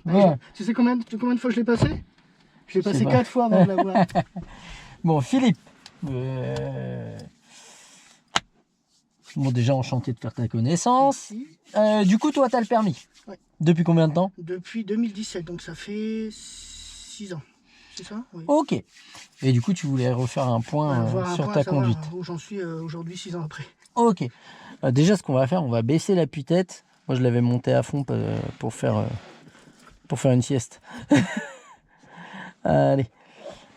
Ouais. Tu sais combien de fois je l'ai passé? Je l'ai passé pas. 4 fois avant de l'avoir. Bon, Philippe. Bon, déjà enchanté de faire ta connaissance. Du coup, toi, tu as le permis. Ouais. Depuis combien de temps? Depuis 2017, donc ça fait 6 ans. C'est ça? Oui. Ok. Et du coup, tu voulais refaire un point sur ta conduite. Où j'en suis aujourd'hui, 6 ans après. Ok. Déjà, ce qu'on va faire, on va baisser la tête. Moi, je l'avais monté à fond pour faire une sieste. Allez.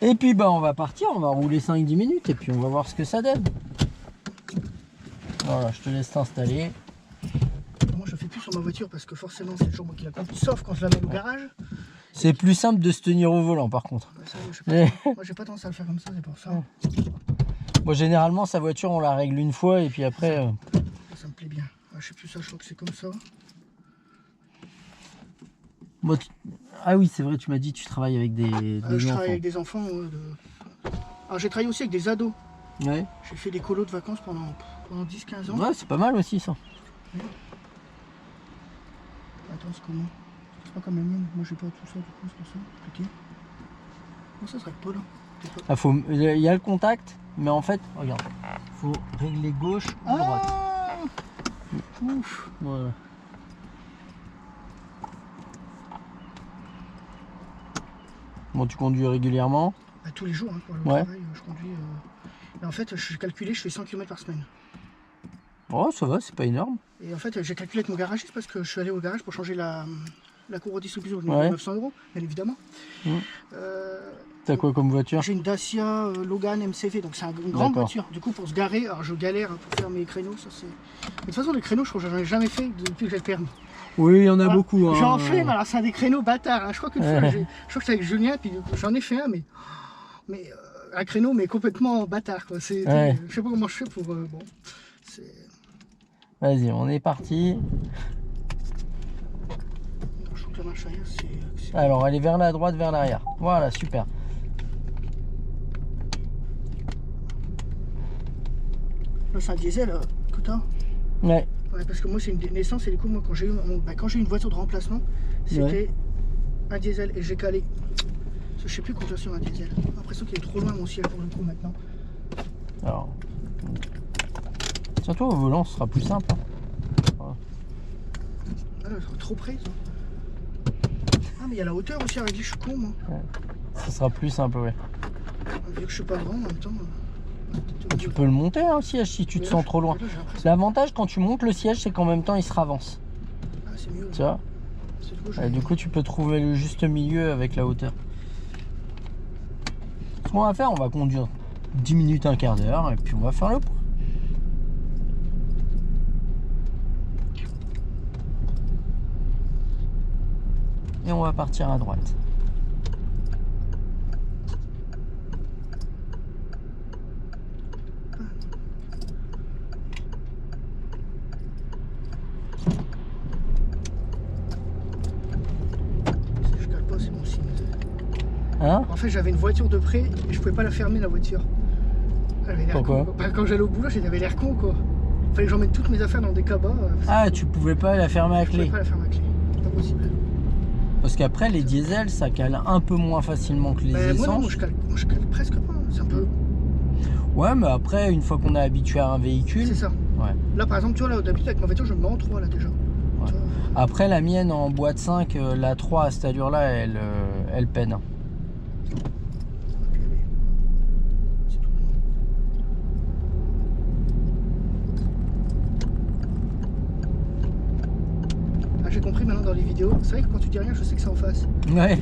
Et puis, bah, on va partir. On va rouler 5-10 minutes et puis on va voir ce que ça donne. Voilà, je te laisse t'installer. Moi, je fais plus sur ma voiture parce que forcément, c'est toujours moi qui la conduis, sauf quand je la mets au garage. C'est plus simple de se tenir au volant, par contre. Ça, moi, j'ai pas tendance à le faire comme ça, c'est pour ça. Bon, généralement, sa voiture, on la règle une fois et puis après... Ça me plaît bien. Je sais plus ça, je crois que c'est comme ça. Bon, ah oui, c'est vrai, tu m'as dit que tu travailles avec des je enfants. travaille avec des enfants. Alors, j'ai travaillé aussi avec des ados. Ouais. J'ai fait des colos de vacances pendant 10-15 ans. Ouais, c'est pas mal aussi, ça. Ouais. Attends, c'est comment? C'est pas comme la mienne. Moi, j'ai pas tout ça, du coup, c'est pour ça. Ok. Bon, ça serait pas là. Ah, il y a le contact, mais en fait, regarde, faut régler gauche ou droite. Ouf. Voilà. Bon, tu conduis régulièrement? Bah, tous les jours, hein, pour le travail, je conduis. Et en fait, j'ai calculé, je fais 100 km par semaine. Oh, ça va, c'est pas énorme. Et en fait, j'ai calculé avec mon garagiste parce que je suis allé au garage pour changer la courroie de distribution. Je me Ouais. 900 €, bien évidemment. T'as quoi comme voiture? J'ai une Dacia Logan MCV, donc c'est une grande voiture. Du coup, pour se garer, alors je galère pour faire mes créneaux. Ça, c'est... Mais de toute façon, les créneaux, je crois que j'en ai jamais fait depuis que j'ai le permis. Oui, il y en a beaucoup. Hein. J'en fais, mais alors c'est des créneaux bâtards. Hein. Je crois qu'une fois, je crois que c'était avec Julien, puis j'en ai fait un, mais un créneau, mais complètement bâtard. Quoi. Je sais pas comment je fais pour. Bon, vas-y, on est parti. Je trouve que la marche arrière, c'est. Alors, aller vers la droite, vers l'arrière. Voilà, super. Là, c'est un diesel, écoute, hein. Ouais. Ouais, parce que moi, c'est une naissance, et du coup, moi, quand j'ai eu une voiture de remplacement, c'était un diesel, et j'ai calé. Je sais plus conduire sur un diesel. J'ai l'impression qu'il est trop loin, mon ciel, pour le coup, maintenant. Alors. Tiens-toi au volant, ce sera plus simple. Hein. Voilà. Ah, là, trop près, ça. Ah, mais il y a la hauteur aussi à régler, je suis con, moi. Ouais. Ce sera plus simple, ouais. Vu que je suis pas grand en même temps. Tu peux le monter, hein, le siège, si tu te sens trop loin. L'avantage quand tu montes le siège, c'est qu'en même temps, il se ravance. Ah, c'est mieux. Tu vois? Du coup, tu peux trouver le juste milieu avec la hauteur. Ce qu'on va faire, on va conduire 10 minutes, un quart d'heure, et puis on va faire le point. Et on va partir à droite. Je cale pas, c'est mon signe. Hein? En fait, j'avais une voiture de près et je pouvais pas la fermer, la voiture. Pourquoi? Quand j'allais au boulot, j'avais l'air con, quoi. Fallait que j'emmène toutes mes affaires dans des cabas. Ah, tu pouvais pas la fermer à Je clé. pouvais pas la fermer à clé. C'est pas possible. Parce qu'après, les diesels, ça cale un peu moins facilement que les essences. Moi, je cale presque pas. C'est un peu. Ouais, mais après, une fois qu'on est habitué à un véhicule. C'est ça. Ouais. Là, par exemple, tu vois, là, d'habitude, avec ma voiture, je me mets en 3 là déjà. Ouais. Après, la mienne en boîte 5, la 3 à cette allure-là, elle peine. Ah, j'ai compris maintenant dans les vidéos. C'est vrai que quand tu dis rien, je sais que c'est en face. Ouais.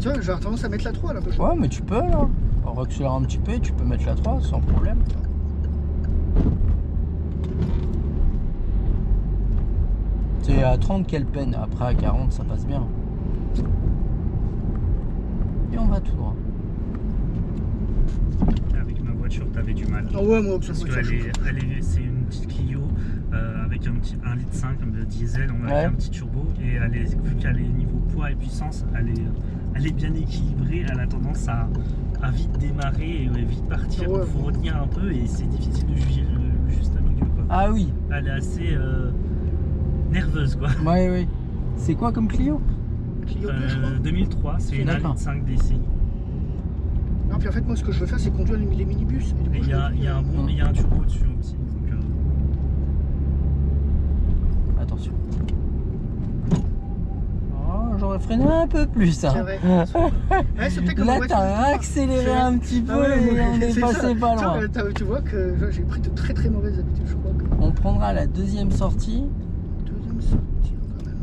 Tu vois, j'aurais tendance à mettre la 3 là. Ouais, mais tu peux là. On accélère un petit peu et tu peux mettre la 3 sans problème. C'est à 30 qu'elle peine. Après, à 40, ça passe bien. Et on va tout droit. Avec ma voiture, t'avais du mal. Ah ouais, moi, Parce que c'est une petite Clio avec un 1,5 litre de diesel, on a Ouais. un petit turbo. Et vu qu'elle est niveau poids et puissance, elle est bien équilibrée. Elle a tendance à vite démarrer et vite partir. Ouais, Il faut retenir un peu et c'est difficile de juger le juste milieu, quoi. Ah oui. Elle est assez nerveuse, quoi. Ouais, ouais. C'est quoi comme Clio? Clio 2, je crois. 2003, c'est une D'accord. 1,5 DCI. Non, puis en fait, moi, ce que je veux faire, c'est conduire les minibus. Et du coup, Et il y a un turbo dessus aussi. Donc, Attention. Oh, j'aurais freiné un peu plus. Hein. c'est vrai. Ouais, c'est peut-être comme Là, une voiture, t'as je sais accéléré pas. un petit peu Ah ouais, et on c'est est ça. passé pas loin. Tu vois que j'ai pris de très très mauvaises habitudes, je crois. On prendra la deuxième sortie. Deuxième sortie, quand même.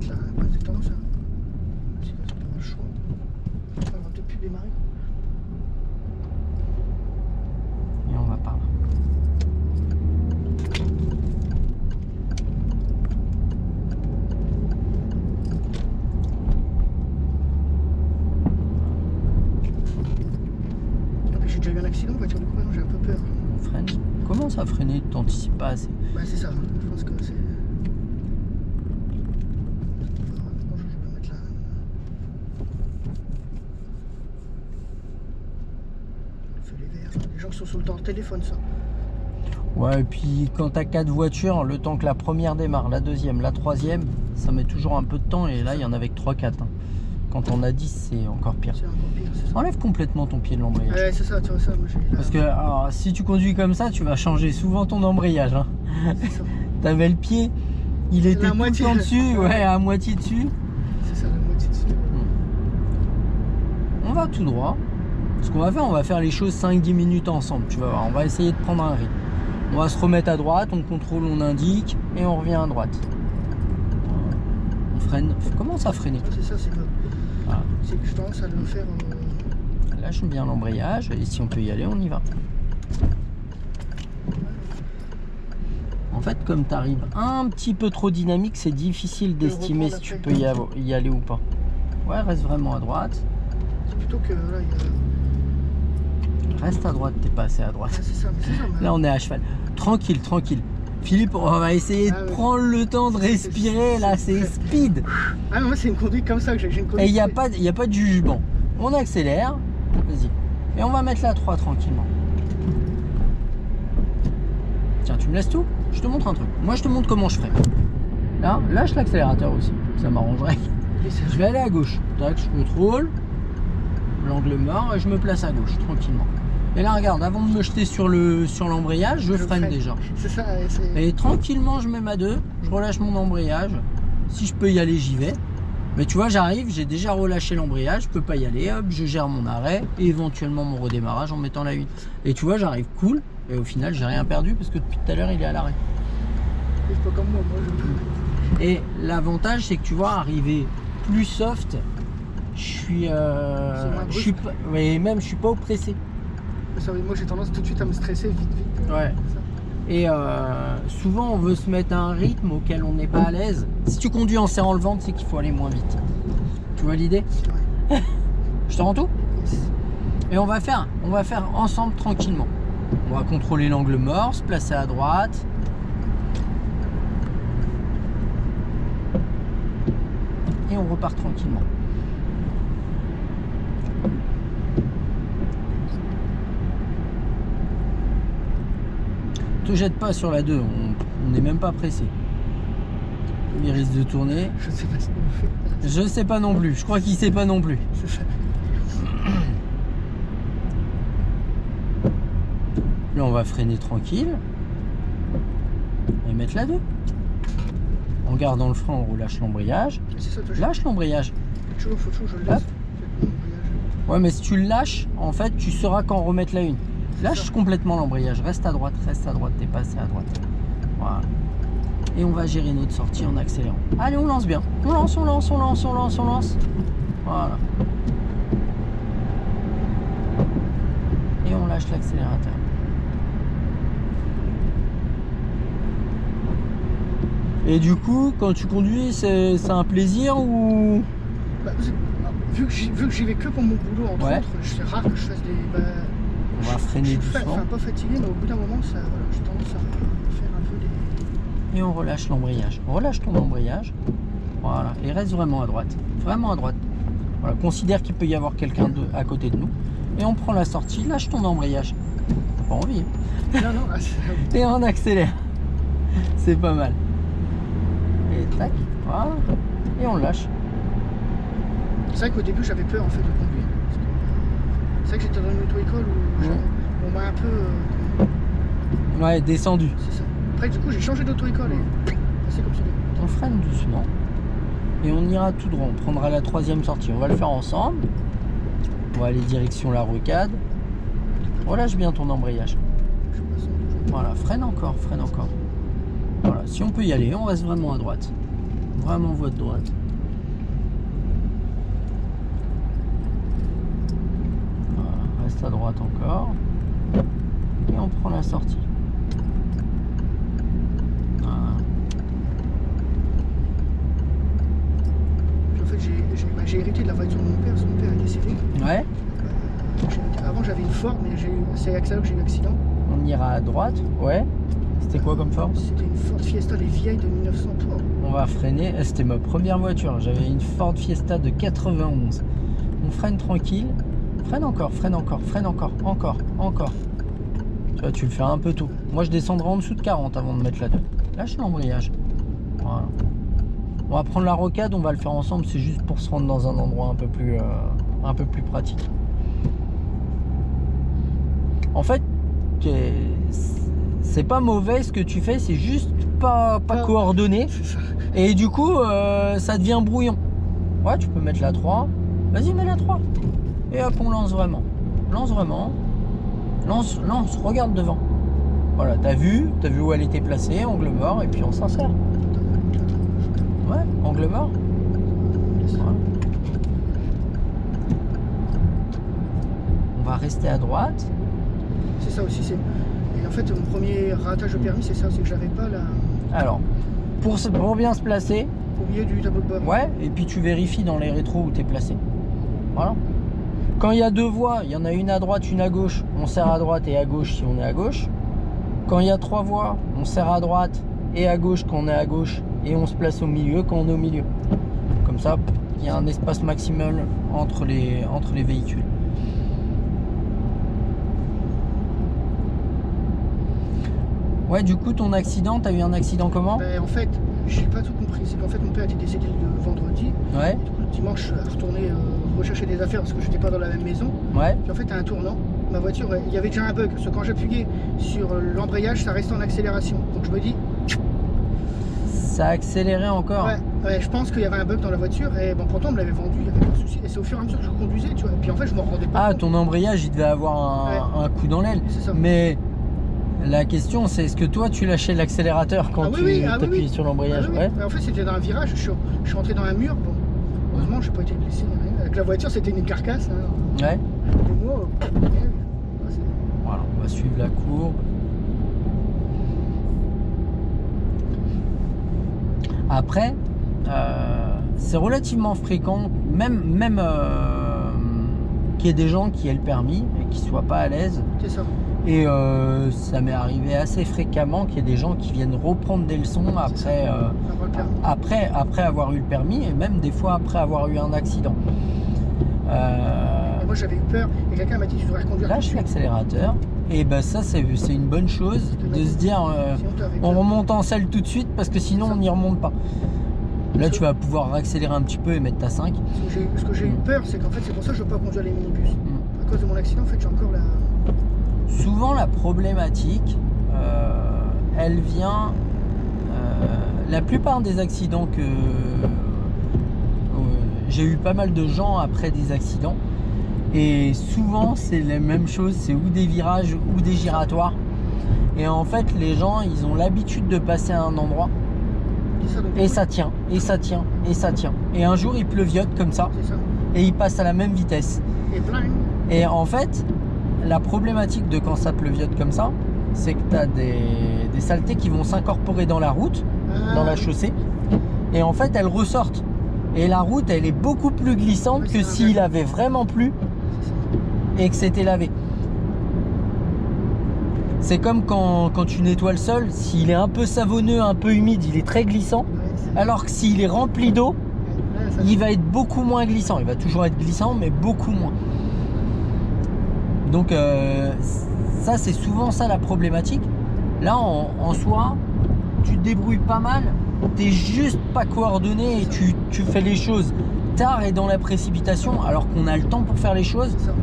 Je vais mettre la base de tendance. Si là, c'est pas le choix. On va peut-être plus démarrer. Et on va par là. J'ai déjà eu un accident en voiture, du coup, maintenant j'ai un peu peur. On freine. Comment ça freiner? Tu t'anticipes pas assez. Bah, c'est ça, je pense que c'est. Maintenant, je vais mettre là. Feu les verts. Les gens qui sont sur le téléphone, ça. Ouais, et puis quand t'as 4 voitures, le temps que la première démarre, la deuxième, la troisième, ça met toujours un peu de temps. Et là, il y en avait que 3-4. Hein. Quand on a 10, c'est encore pire. C'est encore pire, c'est ça. Enlève complètement ton pied de l'embrayage. Ouais, c'est ça, tu vois ça. Moi, j'ai là. Parce que alors, si tu conduis comme ça, tu vas changer souvent ton embrayage. Hein. C'est ça. T'avais le pied, il était La tout le moitié. temps dessus, ouais, à moitié dessus. C'est ça, la moitié dessus. On va tout droit. Ce qu'on va faire les choses 5-10 minutes ensemble. Tu vas voir, on va essayer de prendre un rythme. On va se remettre à droite, on contrôle, on indique et on revient à droite. On freine. Commence à freiner. Ouais, c'est ça, c'est que. Voilà. C'est que je tendance à le faire. Lâche bien l'embrayage et si on peut y aller, on y va. En fait, comme tu arrives un petit peu trop dynamique, c'est difficile d'estimer si tu peux y aller ou pas. Ouais, reste vraiment à droite. C'est plutôt que. Là, il y a. Reste à droite, t'es pas assez à droite. Ouais, c'est ça, mais c'est ça. Mais... Là, on est à cheval. Tranquille, tranquille. Philippe, on va essayer de prendre le temps de respirer. Là, c'est speed. Ah, mais moi, c'est une conduite comme ça que j'ai une conduite. Et il n'y a pas de jugement. On accélère. Vas-y. Et on va mettre la 3 tranquillement. Tiens, tu me laisses tout? Je te montre un truc. Moi, je te montre comment je ferai. Là, lâche l'accélérateur aussi. Ça m'arrangerait. Je vais aller à gauche. Tac, je contrôle. L'angle mort et je me place à gauche, tranquillement. Et là, regarde, avant de me jeter sur l'embrayage, je freine déjà. C'est ça. Et tranquillement, je mets ma 2, je relâche mon embrayage. Si je peux y aller, j'y vais. Mais tu vois, j'arrive, j'ai déjà relâché l'embrayage, je peux pas y aller, hop, je gère mon arrêt et éventuellement mon redémarrage en mettant la 8. Et tu vois, j'arrive cool et au final, j'ai rien perdu parce que depuis tout à l'heure, il est à l'arrêt. C'est pas comme moi, je... Et l'avantage, c'est que tu vois, arriver plus soft, je suis pas, mais même je suis pas oppressé. Ça, moi, j'ai tendance tout de suite à me stresser vite. Ouais. Et souvent, on veut se mettre à un rythme auquel on n'est pas à l'aise. Si tu conduis en serrant le ventre, c'est qu'il faut aller moins vite. Tu vois l'idée? Je te rends tout? Yes. Et on va faire ensemble tranquillement. On va contrôler l'angle mort, se placer à droite. Et on repart tranquillement. Te jette pas sur la 2, on n'est même pas pressé. Il risque de tourner. Je sais pas ce qu'on fait. Je sais pas non plus, je crois qu'il sait pas non plus. C'est ça. Là on va freiner tranquille. Et mettre la 2. En gardant le frein, on relâche l'embrayage. C'est ça, toi, Lâche l'embrayage. faut toujours que je le laisse. Ouais, mais si tu le lâches, en fait, tu sauras quand remettre la 1. Lâche complètement l'embrayage, reste à droite, t'es passé à droite. Voilà. Et on va gérer notre sortie en accélérant. Allez, on lance bien. On lance. Voilà. Et on lâche l'accélérateur. Et du coup, quand tu conduis, c'est un plaisir ou... Bah, vu que j'y vais que pour mon boulot, entre autres, c'est rare que je fasse des... Bah, on va freiner doucement. Enfin, pas fatigué, mais au bout d'un moment, ça, voilà, j'ai tendance à faire un peu des... Et on relâche l'embrayage. Relâche ton embrayage. Voilà. Et reste vraiment à droite. Vraiment à droite. Voilà. Considère qu'il peut y avoir quelqu'un à côté de nous. Et on prend la sortie. Lâche ton embrayage. T'as pas envie. Non, non. Et on accélère. C'est pas mal. Et tac. Voilà. et on le lâche. C'est vrai qu'au début j'avais peur en fait de conduire. Parce que, c'est vrai que j'étais dans une auto-école où on m'a un peu. Ouais, descendu. C'est ça. Après du coup j'ai changé d'auto-école et c'est comme ça. On freine doucement et on ira tout droit. On prendra la 3e sortie. On va le faire ensemble. On va aller direction la rocade. Relâche bien ton embrayage. Voilà, freine encore, freine encore. Voilà, si on peut y aller, on reste vraiment à droite. Vraiment voie de droite. Voilà, reste à droite encore. Et on prend la sortie. Voilà. En fait j'ai hérité de la voiture de mon père, parce que mon père est décédé. Ouais, Avant j'avais une Ford, mais c'est avec ça que j'ai eu l'accident. on ira à droite. Ouais. C'était quoi comme Ford? C'était une Ford Fiesta, les vieilles de 1903. On va freiner. C'était ma première voiture. J'avais une Ford Fiesta de 91. On freine tranquille. Freine encore, freine encore, freine encore, encore. Tu vois, tu le fais un peu tôt. Moi, je descendrai en dessous de 40 avant de mettre la 2. Lâche l'embrayage. Voilà. On va prendre la rocade, on va le faire ensemble. C'est juste pour se rendre dans un endroit un peu plus pratique. En fait, c'est pas mauvais ce que tu fais, c'est juste pas coordonné. C'est ça. Et du coup, ça devient brouillon. Ouais, tu peux mettre la 3. Vas-y, mets la 3. Et hop, on lance vraiment. Lance vraiment. Lance, regarde devant. Voilà, t'as vu où elle était placée, angle mort, et puis on s'insère. Ouais, angle mort. Voilà. On va rester à droite. C'est ça aussi. Et en fait, mon premier ratage de permis, c'est ça, c'est que j'avais pas la. Alors, pour bien se placer, Au milieu du tableau de bord. ouais, et puis tu vérifies dans les rétros où t'es placé. Voilà. Quand il y a 2 voies, il y en a une à droite, une à gauche, on serre à droite et à gauche si on est à gauche. Quand il y a 3 voies, on serre à droite et à gauche quand on est à gauche, et on se place au milieu quand on est au milieu. Comme ça, il y a un espace maximal entre les véhicules. Ouais, du coup, ton accident, t'as eu un accident comment? Ben, en fait, j'ai pas tout compris. C'est qu'en fait, mon père était décédé le vendredi. Ouais, Du coup, le dimanche, je suis retourné rechercher des affaires parce que j'étais pas dans la même maison. ouais. Puis en fait, à un tournant, ma voiture, il y avait déjà un bug. Parce que quand j'appuyais sur l'embrayage, ça restait en accélération. Donc je me dis, Ça a accéléré encore. ouais, je pense qu'il y avait un bug dans la voiture. Et bon, pourtant, on me l'avait vendu, il n'y avait pas de souci. Et c'est au fur et à mesure que je conduisais, tu vois. Et puis en fait, je m'en rendais pas Ah, compte. ton embrayage, il devait avoir un coup dans l'aile. C'est ça. Mais la question, c'est est-ce que toi, tu lâchais l'accélérateur quand tu t'appuyais sur l'embrayage? Ah oui. Ouais. Mais en fait, c'était dans un virage. Je suis rentré dans un mur. Bon, heureusement, je n'ai pas été blessé. Rien. Avec la voiture, c'était une carcasse. Hein. Ouais. Et moi, Voilà, on va suivre la courbe. Après, c'est relativement fréquent, même qu'il y ait des gens qui aient le permis et qui ne soient pas à l'aise. c'est ça. Et ça m'est arrivé assez fréquemment qu'il y ait des gens qui viennent reprendre des leçons après, Avoir le permis. après avoir eu le permis et même des fois après avoir eu un accident. Et moi, j'avais eu peur. Et quelqu'un m'a dit tu devrais reconduire. Lâche l'accélérateur. Et ben ça, c'est une bonne chose de se dire Sinon, t'avais on peur. remonte en selle tout de suite parce que sinon on n'y remonte pas. Là, tu vas pouvoir accélérer un petit peu et mettre ta 5. Ce que j'ai eu peur, c'est qu'en fait, c'est pour ça que je ne veux pas conduire les minibus. À cause de mon accident, en fait, j'ai encore la. Souvent, la problématique, elle vient. La plupart des accidents que. J'ai eu pas mal de gens après des accidents. Et souvent, c'est la même chose. C'est ou des virages ou des giratoires. Et en fait, les gens, ils ont l'habitude de passer à un endroit. C'est ça, donc, Et ça tient, et ça tient, et ça tient. Et un jour, il pleuviote comme ça. c'est ça. Et il passe à la même vitesse. Et bling. Et en fait, la problématique de quand ça pleuviote comme ça, c'est que tu as des saletés qui vont s'incorporer dans la route, dans la chaussée, et en fait elles ressortent. Et la route, elle est beaucoup plus glissante que s'il avait vraiment plu et que c'était lavé. C'est comme quand tu nettoies le sol, s'il est un peu savonneux, un peu humide, il est très glissant, alors que s'il est rempli d'eau, il va être beaucoup moins glissant. Il va toujours être glissant, mais beaucoup moins. Donc ça, c'est souvent ça la problématique. Là, en soi, tu te débrouilles pas mal t'es juste pas coordonné et tu fais les choses tard et dans la précipitation, alors qu'on a le temps pour faire les choses. C'est ça.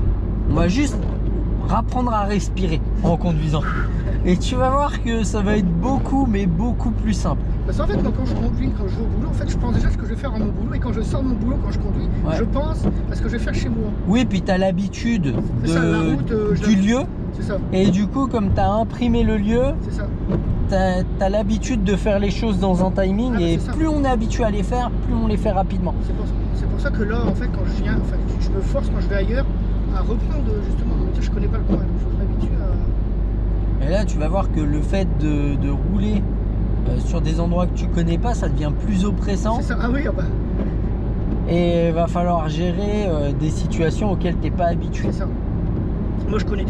On va juste apprendre à respirer en conduisant. Et tu vas voir que ça va être beaucoup, mais beaucoup plus simple. Parce qu'en fait, moi, quand je conduis, quand je vais au boulot, en fait, je pense déjà ce que je vais faire à mon boulot. Et quand je sors de mon boulot, quand je conduis, Ouais. je pense à ce que je vais faire chez moi. Oui, puis tu as l'habitude C'est ça, la route, du lieu. C'est ça, Et du coup, comme tu as imprimé le lieu, c'est ça. tu as l'habitude de faire les choses dans un timing. Ah, Et c'est ça. plus on est habitué à les faire, plus on les fait rapidement. C'est pour ça que là, en fait, quand je viens, enfin, je me force quand je vais ailleurs à reprendre justement. Je connais pas le coin, donc il faut que je m'habitue à. Et là, tu vas voir que le fait de rouler sur des endroits que tu connais pas, ça devient plus oppressant. C'est ça, ah oui, ah bah, Et il va falloir gérer des situations auxquelles tu n'es pas habitué. c'est ça. Moi, je connais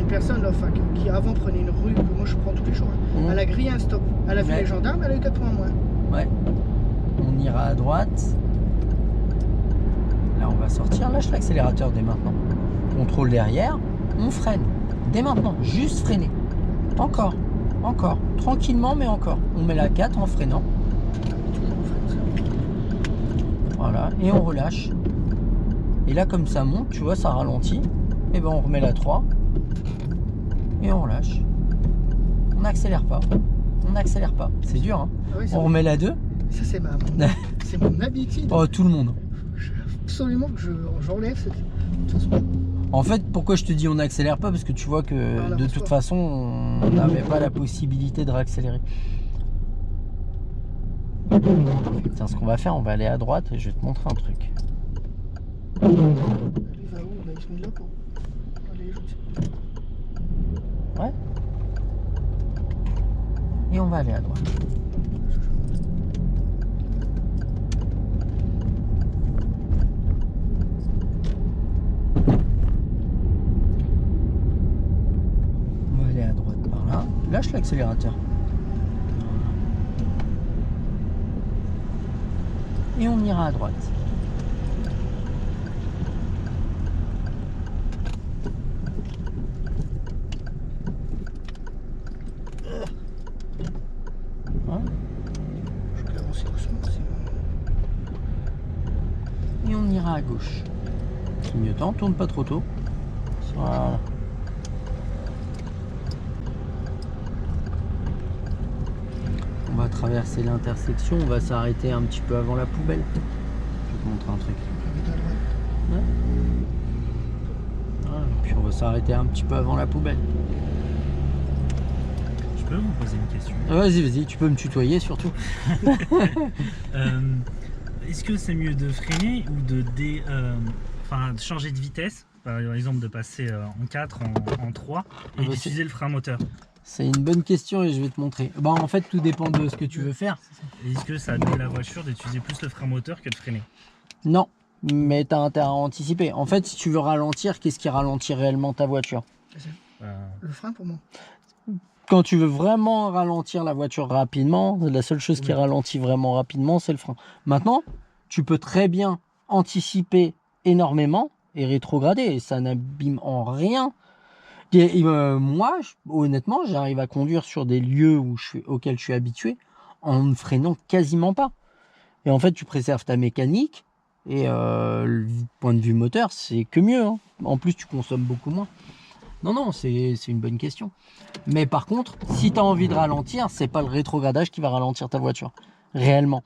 une personne là, enfin, qui avant prenait une rue que moi je prends tous les jours. Mmh. Elle a grillé un stop. Elle a vu Ouais. les gendarmes, elle a eu 4 points en moins. Ouais. On ira à droite. Là, on va sortir. Lâche l'accélérateur dès maintenant. Contrôle derrière. On freine. Dès maintenant. Juste freiner. Encore. Encore. Tranquillement, mais encore. On met la 4 en freinant. Toujours au frein, Voilà. Et on relâche. Et là, comme ça monte, tu vois, ça ralentit. Et ben, on remet la 3. Et on relâche. On n'accélère pas. On n'accélère pas. C'est dur, hein. Ah oui, ça, On remet la 2. ça, c'est c'est mon habitude. Oh, tout le monde. Absolument que j'enlève cette. De toute façon, En fait, pourquoi je te dis on n'accélère pas? Parce que tu vois que on de avance toute pas. façon, on n'avait pas la possibilité de réaccélérer. Tiens, ce qu'on va faire, on va aller à droite et je vais te montrer un truc. lui va où là, il se met là pour. Allez, je sais. Ouais. Et on va aller à droite. On va aller à droite par là. Lâche l'accélérateur. Et on ira à droite. Hein? Je vais avancer doucement. Et on ira à gauche. Clignotant, tourne pas trop tôt. Voilà. On va traverser l'intersection, on va s'arrêter un petit peu avant la poubelle. Je vais te montrer un truc. À droite. Voilà. Puis on va s'arrêter un petit peu avant la poubelle. Je peux vous poser une question? Vas-y, vas-y, tu peux me tutoyer surtout. Est-ce que c'est mieux de freiner ou de changer de vitesse? Par exemple, de passer en 4, en 3 et bah, d'utiliser le frein moteur. C'est une bonne question et je vais te montrer. Bah, en fait, tout dépend de ce que tu veux faire. Est-ce que ça met la voiture d'utiliser plus le frein moteur que de freiner? Non, mais tu as intérêt à anticiper. En fait, si tu veux ralentir, qu'est-ce qui ralentit réellement ta voiture? Le frein pour moi. Quand tu veux vraiment ralentir la voiture rapidement, la seule chose qui Oui. ralentit vraiment rapidement, c'est le frein. Maintenant, tu peux très bien anticiper énormément et rétrograder, et ça n'abîme en rien. Moi, honnêtement, j'arrive à conduire sur des lieux auxquels je suis habitué en ne freinant quasiment pas. Et en fait, tu préserves ta mécanique et le point de vue moteur, c'est que mieux, hein. En plus, tu consommes beaucoup moins. Non, c'est une bonne question. Mais par contre, si tu as envie de ralentir, c'est pas le rétrogradage qui va ralentir ta voiture. Réellement.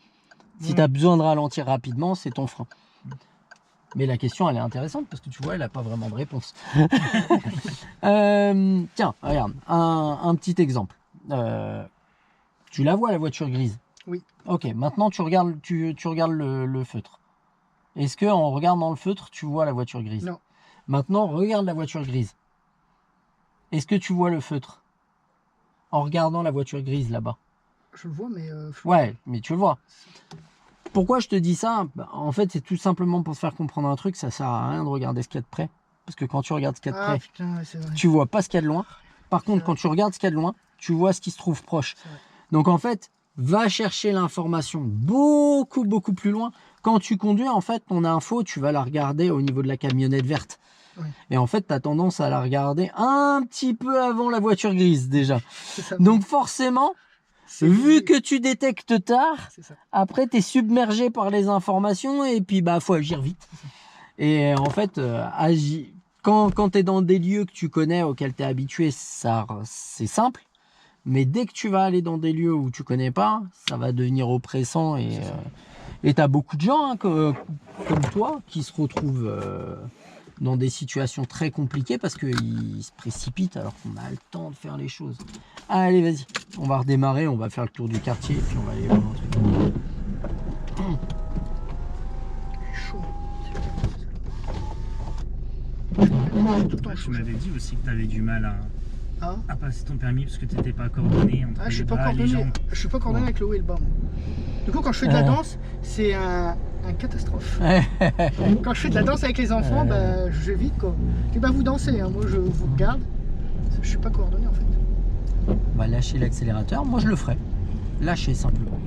Si tu as besoin de ralentir rapidement, c'est ton frein. Mais la question, elle est intéressante parce que tu vois, elle n'a pas vraiment de réponse. Tiens, regarde, un petit exemple. Tu la vois, la voiture grise? Oui. Ok, maintenant tu regardes, tu regardes le feutre. Est-ce que en regardant le feutre, tu vois la voiture grise? Non. Maintenant, regarde la voiture grise. Est-ce que tu vois le feutre? En regardant la voiture grise là-bas. Je le vois, mais. Ouais, mais tu le vois. Pourquoi je te dis ça? En fait, c'est tout simplement pour te faire comprendre un truc. Ça sert à rien de regarder ce qu'il y a de près. Parce que quand tu regardes ce qu'il y a de Ah près, putain, ouais, c'est vrai. tu vois pas ce qu'il y a de loin. Par contre, vrai. quand tu regardes ce qu'il y a de loin, tu vois ce qui se trouve proche. C'est vrai. Donc en fait, va chercher l'information beaucoup plus loin. Quand tu conduis, en fait, ton info, tu vas la regarder au niveau de la camionnette verte. Ouais. Et en fait, tu as tendance à la regarder un petit peu avant la voiture grise déjà. C'est ça. Donc forcément, Vu que tu détectes tard, C'est ça. après tu es submergé par les informations et puis bah faut agir vite. Et en fait, quand tu es dans des lieux que tu connais, auxquels tu es habitué, ça c'est simple. Mais dès que tu vas aller dans des lieux où tu connais pas, ça va devenir oppressant et tu as beaucoup de gens hein, comme toi qui se retrouvent dans des situations très compliquées parce qu'ils se précipitent alors qu'on a le temps de faire les choses. Allez, vas-y, on va redémarrer, on va faire le tour du quartier et puis on va aller voir un truc. Chaud. Tout le temps Tu chaud. m'avais dit aussi que tu avais du mal Ah, à passer ton permis parce que tu n'étais pas coordonné entre je suis les pas bras et les coordonné. jambes. Je suis pas coordonné avec le haut et le bas. Moi. Du coup, quand je fais de la danse, c'est un catastrophe. Quand je fais de la danse avec les enfants, bah, je vais vite quoi. Et bah vous dansez, hein. Moi je vous regarde. Je suis pas coordonné en fait. On va lâcher l'accélérateur, moi je le ferai. Lâcher simplement.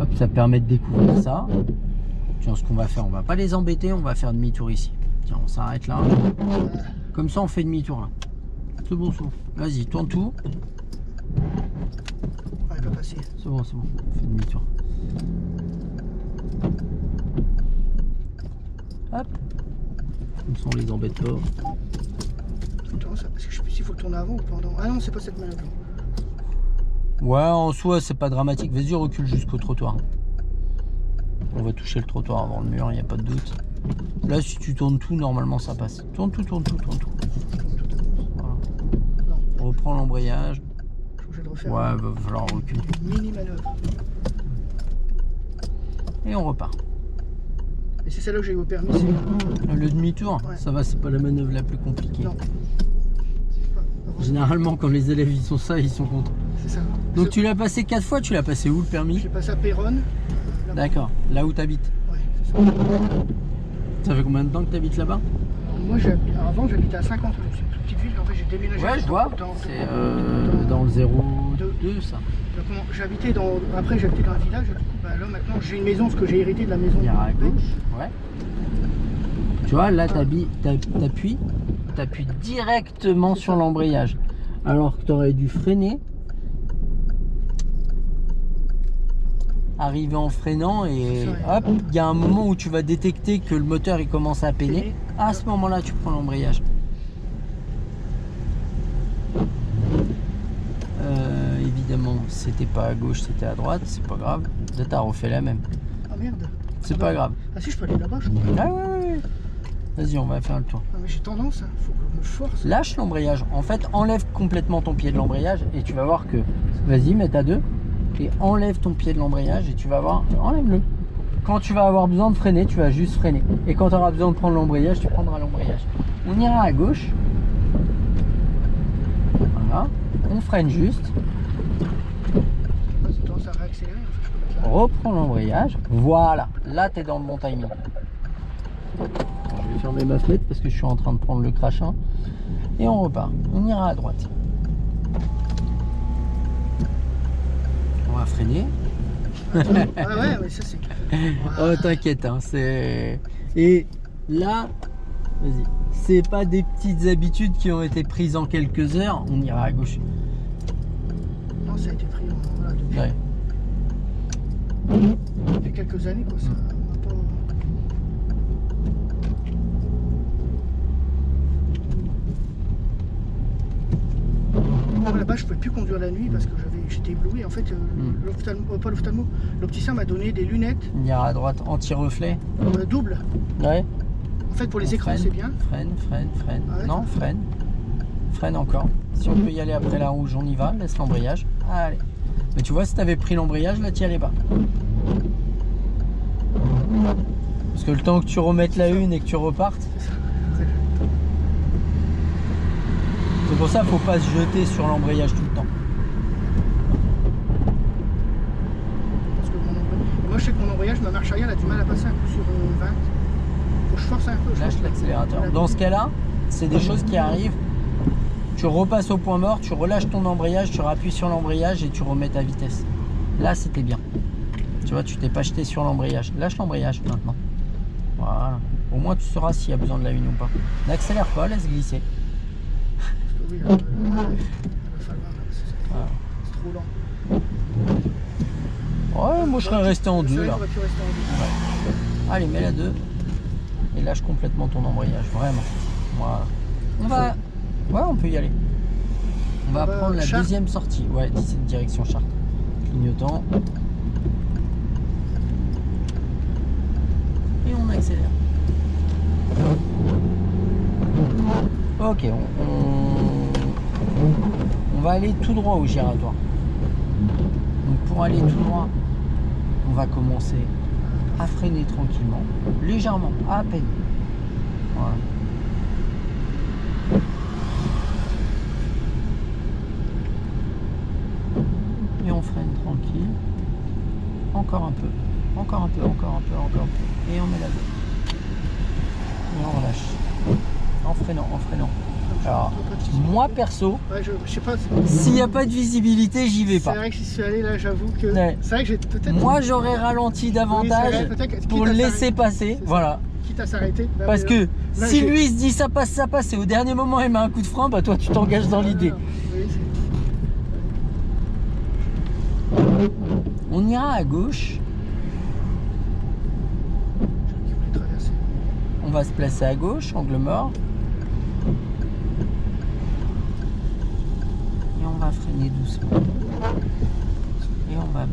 Hop, ça permet de découvrir ça. Tiens, ce qu'on va faire, on va pas les embêter, on va faire demi-tour ici. Tiens, on s'arrête là. Comme ça, on fait demi-tour là. C'est bon, c'est bon. Vas-y, tourne tout. Ouais, pas passer. C'est bon, on fait demi-tour. Hop. Comme ça, on les embête pas. Attends, ça, parce que je sais plus s'il faut le tourner avant ou pendant. Ah non, c'est pas cette manœuvre. Ouais, en soi, c'est pas dramatique. Vas-y, recule jusqu'au trottoir. On va toucher le trottoir avant le mur, il n'y a pas de doute. Là, si tu tournes tout, normalement, ça passe. Tourne tout. Voilà. Reprends l'embrayage. Je suis obligé de refaire Ouais, va falloir reculer. une mini manœuvre. Et on repart. Et c'est celle-là que j'ai eu au permis. C'est... Le demi-tour, Ouais. ça va, c'est pas la manœuvre la plus compliquée. Non. C'est pas... Généralement, quand les élèves ils sont ça, ils sont contents. C'est ça. Donc tu l'as passé 4 fois, tu l'as passé où le permis? J'ai passé à Péronne. D'accord, là où tu habites. Ouais, c'est ça. Ça fait combien de temps que tu habites là-bas? Moi, avant, j'habitais à 50 rue. C'est une toute petite ville. En fait, j'ai déménagé. Ouais, je vois. C'est dans le 02, ça. J'habitais dans. Après, j'habitais dans un village. Du coup, bah, là, maintenant, j'ai une maison, parce que j'ai hérité de la maison. Il y a à de mon père. gauche, ouais. Tu vois, là, t'appuies directement sur l'embrayage. Alors que tu aurais dû freiner. Arriver en freinant et hop, il y a un moment où tu vas détecter que le moteur il commence à peiner. À ce moment-là, tu prends l'embrayage. Évidemment, c'était pas à gauche, c'était à droite, c'est pas grave. Là, t'as refait la même. Ah merde. C'est pas grave. Ah si, je peux aller là-bas, je crois. Ah ouais. Vas-y, on va faire le tour. Ah, mais j'ai tendance, hein. Faut que je me force. Lâche l'embrayage. En fait, enlève complètement ton pied de l'embrayage et tu vas voir que. Vas-y, mets à 2 et enlève ton pied de l'embrayage et tu vas voir. Enlève-le. Quand tu vas avoir besoin de freiner, tu vas juste freiner. Et quand tu auras besoin de prendre l'embrayage, tu prendras l'embrayage. On ira à gauche. Voilà. On freine juste. J'ai tendance à réaccélérer. Je peux mettre là. Reprends l'embrayage. Voilà. Là, tu es dans le bon timing. Je vais fermer ma fenêtre parce que je suis en train de prendre le crachin. Et on repart. On ira à droite. On va freiner. Ah ouais, mais ça c'est. Oh t'inquiète, hein, c'est... Et là, vas-y, c'est pas des petites habitudes qui ont été prises en quelques heures, on ira à gauche. Non, ça a été pris voilà, depuis, Ouais. depuis quelques années quoi. Ça m'a pas... Moi, là-bas, je pouvais plus conduire la nuit parce que j'étais ébloui. En fait, pas l'ophtalmo, l'opticien m'a donné des lunettes On ira à droite, anti-reflet. doubles. Ouais. En fait, pour les On écrans, freine, c'est bien. Freine. Ah ouais, Non, freine. Freine encore. Si on peut y aller après la rouge, on y va, laisse l'embrayage. Allez. Mais tu vois, si t'avais pris l'embrayage, là, t'y allais pas. Parce que le temps que tu remettes la une et que tu repartes, C'est ça. c'est pour ça qu'il faut pas se jeter sur l'embrayage tout le temps. Parce que moi, je sais que mon embrayage, ma marche arrière, elle a du mal à passer un coup sur 20. Faut que je force un peu. je Lâche pense. l'accélérateur. Dans ce cas-là, c'est des choses qui arrivent. Tu repasses au point mort, tu relâches ton embrayage, tu rappuies sur l'embrayage et tu remets ta vitesse. Là, c'était bien. Tu vois, tu t'es pas jeté sur l'embrayage. Lâche l'embrayage maintenant. Voilà. Au moins, tu sauras s'il y a besoin de la une ou pas. N'accélère pas, laisse glisser. Parce que oui, il va falloir, là, c'est Voilà. trop lent. Ouais, moi je serais resté en C'est 2 vrai là. qu'on aurait pu rester en 2. Allez, mets la 2 et lâche complètement ton embrayage, vraiment. Voilà. On va. Ouais, on peut y aller. On va prendre la Chartres. deuxième sortie. Ouais, 17 direction Chartres. Clignotant. Et on accélère. Ok, on va aller tout droit au giratoire. Donc pour aller tout droit, on va commencer à freiner tranquillement, légèrement, à peine. Voilà. Et on freine tranquille. Encore un peu. Encore un peu, encore un peu, encore un peu. Et on met la 2. Et on relâche. En freinant, en freinant. Alors, moi perso, Ouais, je sais pas. s'il n'y a pas de visibilité, j'y vais C'est pas. vrai que si je suis allé là, j'avoue que. Ouais. C'est vrai que j'ai peut-être. Moi, j'aurais ralenti davantage Oui, c'est vrai, peut-être, pour quitte le à laisser s'arrêter. passer. C'est ça. Voilà. Quitte à s'arrêter. Bah, Parce mais que là, si j'ai- lui il se dit ça passe, et au dernier moment il met un coup de frein, bah toi tu t'engages dans l'idée. Oui, On ira à gauche, je voulais traverser. on va se placer à gauche, angle mort. Et on va freiner doucement. Et on va.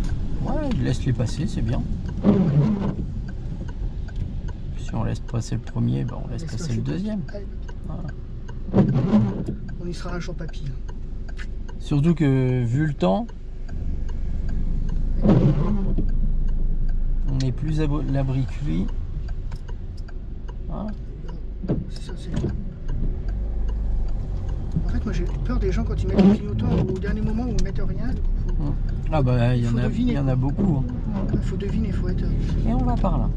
Ouais, laisse-les passer, c'est bien. Si on laisse passer le premier, bah on laisse passer le deuxième. Allez, Voilà. on y sera un jour, papy. Surtout que vu le temps, on est plus à l'abri que lui. Voilà. C'est ça, c'est. En fait, moi j'ai peur des gens quand ils mettent le clignotant au dernier moment où ils mettent rien. Ah bah il Faut deviner, y en a beaucoup. Hein. Il faut deviner, il faut être. Et on va par là.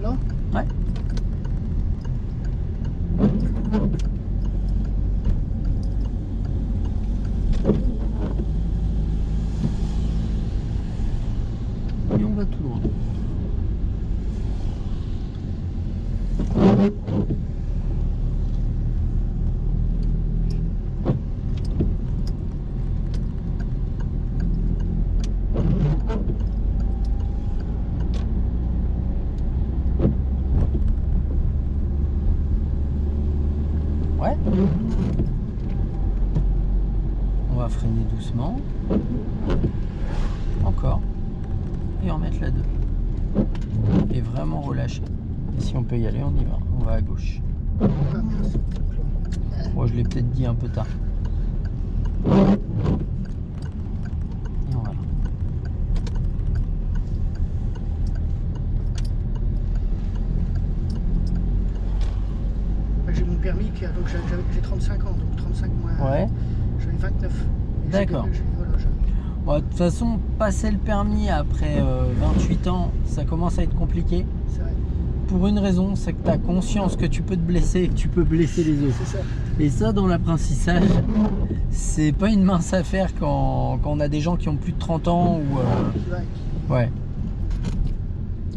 Là. Ouais. Et on va tout droit. Ouais. On va freiner doucement. Encore. Et en mettre la 2. Et vraiment relâcher. Et si on peut y aller, on y va. On va à gauche. Ah, merci. Moi, je l'ai peut-être dit un peu tard. Et on va là. Bah, j'ai mon permis, donc j'ai 35 ans, donc 35 moins. Ouais. J'avais 29. Et D'accord. voilà, Bon, de toute façon, passer le permis après 28 ans, ça commence à être compliqué. c'est vrai, Pour une raison, c'est que tu as conscience que tu peux te blesser et que tu peux blesser les autres. c'est ça. Et ça, dans l'apprentissage, c'est pas une mince affaire quand on a des gens qui ont plus de 30 ans ou. Qui va, qui- Ouais.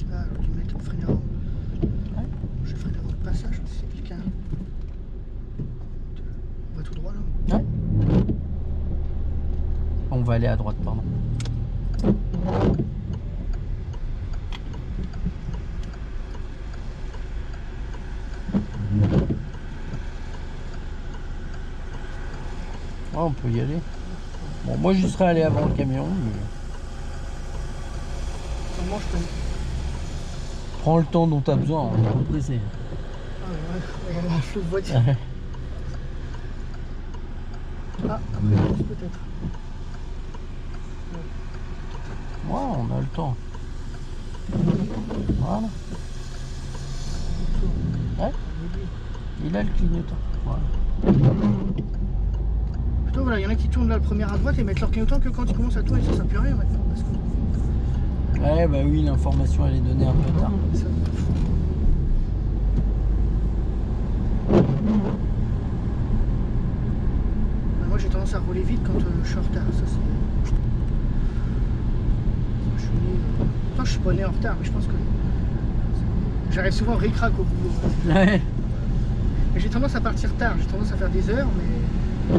Ah, alors tu mets ton frein avant. Je freine avant le passage, si c'est quelqu'un. On va tout droit là. Ouais. On va aller à droite, pardon. Ouais, on peut y aller. Bon, moi je serais allé avant le camion, mais Normalement, je peux. prends le temps dont tu as besoin, on est pas pressé. Ah, ouais, il y a un flou de voiture. Ah, peut-être. Ouais, on a le temps. Voilà. Ouais, il a le clignotant. Voilà. Plutôt, voilà, il y en a qui tournent là le premier à droite et mettent leur clignotant que quand ils commencent à tourner, ça ne sert plus à rien maintenant. Parce que... Ouais, bah oui, l'information elle est donnée un peu tard. Ça- Moi j'ai tendance à rouler vite quand je suis en retard. Ça, c'est... Je suis né, pourtant, je suis pas né en retard, mais je pense que j'arrive souvent ric-rac au boulot. Ouais. Mais j'ai tendance à partir tard, j'ai tendance à faire des heures, mais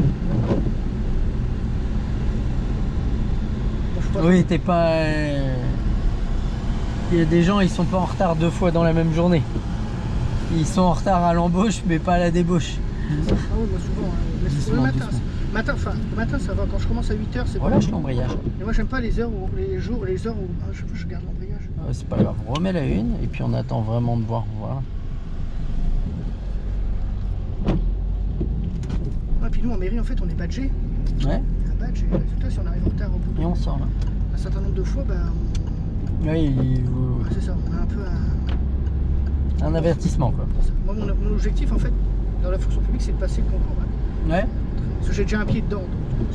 pas. Oui, t'es pas... Il y a des gens, ils sont pas en retard 2 fois dans la même journée. Ils sont en retard à l'embauche, mais pas à la débauche. Ah oui, moi souvent. Mais Doucement, le matin, doucement. Le matin ça va. Quand je commence à 8h, c'est Relâche bon. l'embrayage. Et moi j'aime pas les heures où, les heures où je garde l'embrayage. C'est pas grave, on remet la une et puis on attend vraiment de voir. Voilà. Ah, puis nous en mairie en fait on est badgé. Ouais, Un badge et résultat si on arrive en retard au bout et on sort là. un certain nombre de fois, bah, Oui, c'est ça, on a un peu un avertissement quoi. Moi mon objectif en fait dans la fonction publique c'est de passer le concours. Hein. Ouais, Parce que j'ai déjà un pied dedans. Donc,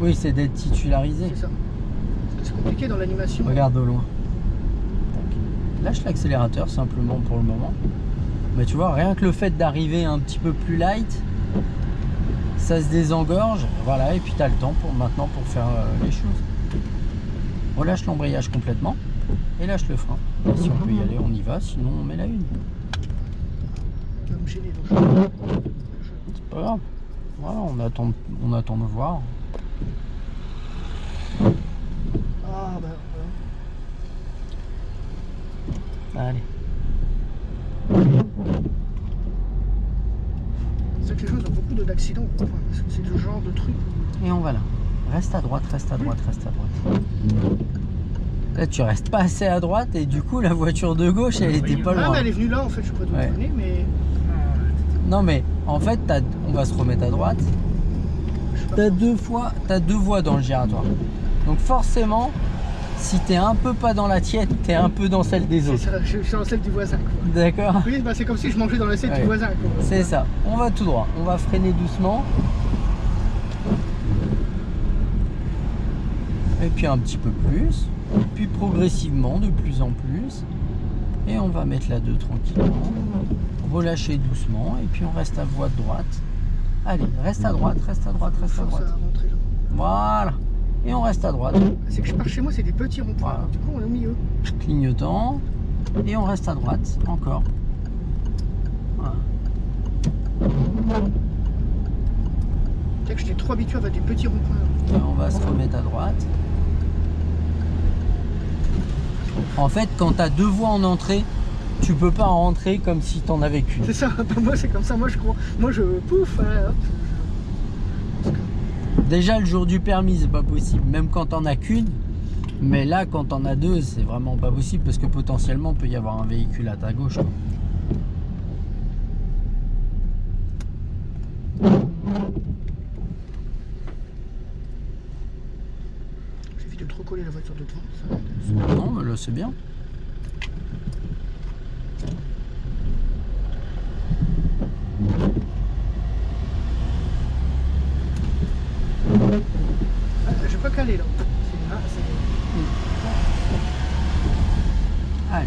oui, c'est d'être titularisé. c'est ça. Parce que c'est compliqué dans l'animation. Regarde au loin. Tac. Lâche l'accélérateur simplement pour le moment. Mais tu vois, rien que le fait d'arriver un petit peu plus light, ça se désengorge. Voilà, et puis tu as le temps maintenant pour faire les choses. Relâche l'embrayage complètement et lâche le frein. Et si on peut y aller, on y va, sinon on met la une. Ça va me gêner, donc C'est pas grave. Voilà, on attend de voir. Ah bah ouais. Allez. C'est vrai que les gens ils ont beaucoup d'accidents, quoi. Enfin, parce que c'est le genre de truc. Et on va là. Reste à droite, reste à droite, reste à droite. Là, tu restes pas assez à droite et du coup, la voiture de gauche, elle était pas Ah loin. mais elle est venue là en fait, je sais pas d'où Ouais. elle venait, mais Non, mais en fait, on va se remettre à droite. je sais pas. T'as deux voies dans le giratoire. Donc forcément, si t'es un peu pas dans la tienne, t'es un peu dans celle des C'est autres. ça, je suis dans celle du voisin, quoi. D'accord? Oui, bah c'est comme si je mangeais dans l'assiette Ouais. du voisin, quoi. C'est ça. On va tout droit. On va freiner doucement. Et puis un petit peu plus. Puis progressivement, de plus en plus. Et on va mettre la 2 tranquillement. Relâcher doucement. Et puis on reste à voie de droite. Allez, reste à droite, reste à droite, reste à Force droite. à rentrer là. Voilà. Et on reste à droite. C'est que je pars chez moi, c'est des petits ronds-points. Voilà. Du coup, on est au milieu. Clignotant. Et on reste à droite. Encore. Voilà. C'est que j'étais trop habitué à des petits ronds-points. Et on va se remettre à droite. En fait, quand tu as 2 voies en entrée, tu peux pas rentrer comme si tu en avais qu'une. C'est ça, bah, moi c'est comme ça, moi je crois. Moi je pouf, hop. Déjà, le jour du permis, c'est pas possible, même quand t'en as qu'une. Mais là, quand t'en as 2, c'est vraiment pas possible parce que potentiellement, il peut y avoir un véhicule à ta gauche, quoi. J'évite de trop coller la voiture de devant. Ça... Non, mais là, c'est bien. Ah, je vais pas caler là. Allez.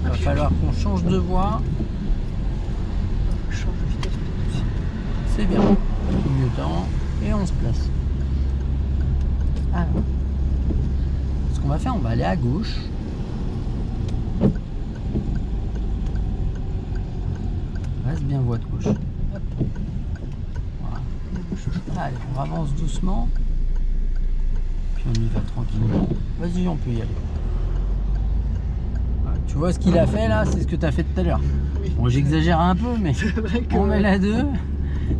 Il va falloir qu'on change de voie. Je change de vitesse peut-être aussi. C'est bien. Clignotant. Et on se place. Alors. Ce qu'on va faire, on va aller à gauche. Reste bien voie de gauche. Hop. Voilà. Allez, on avance doucement. Puis on y va tranquillement. Vas-y, on peut y aller. Voilà. Tu vois ce qu'il a fait là, c'est ce que tu as fait tout à l'heure. Oui. Bon, j'exagère un peu, mais C'est vrai que... on met la 2.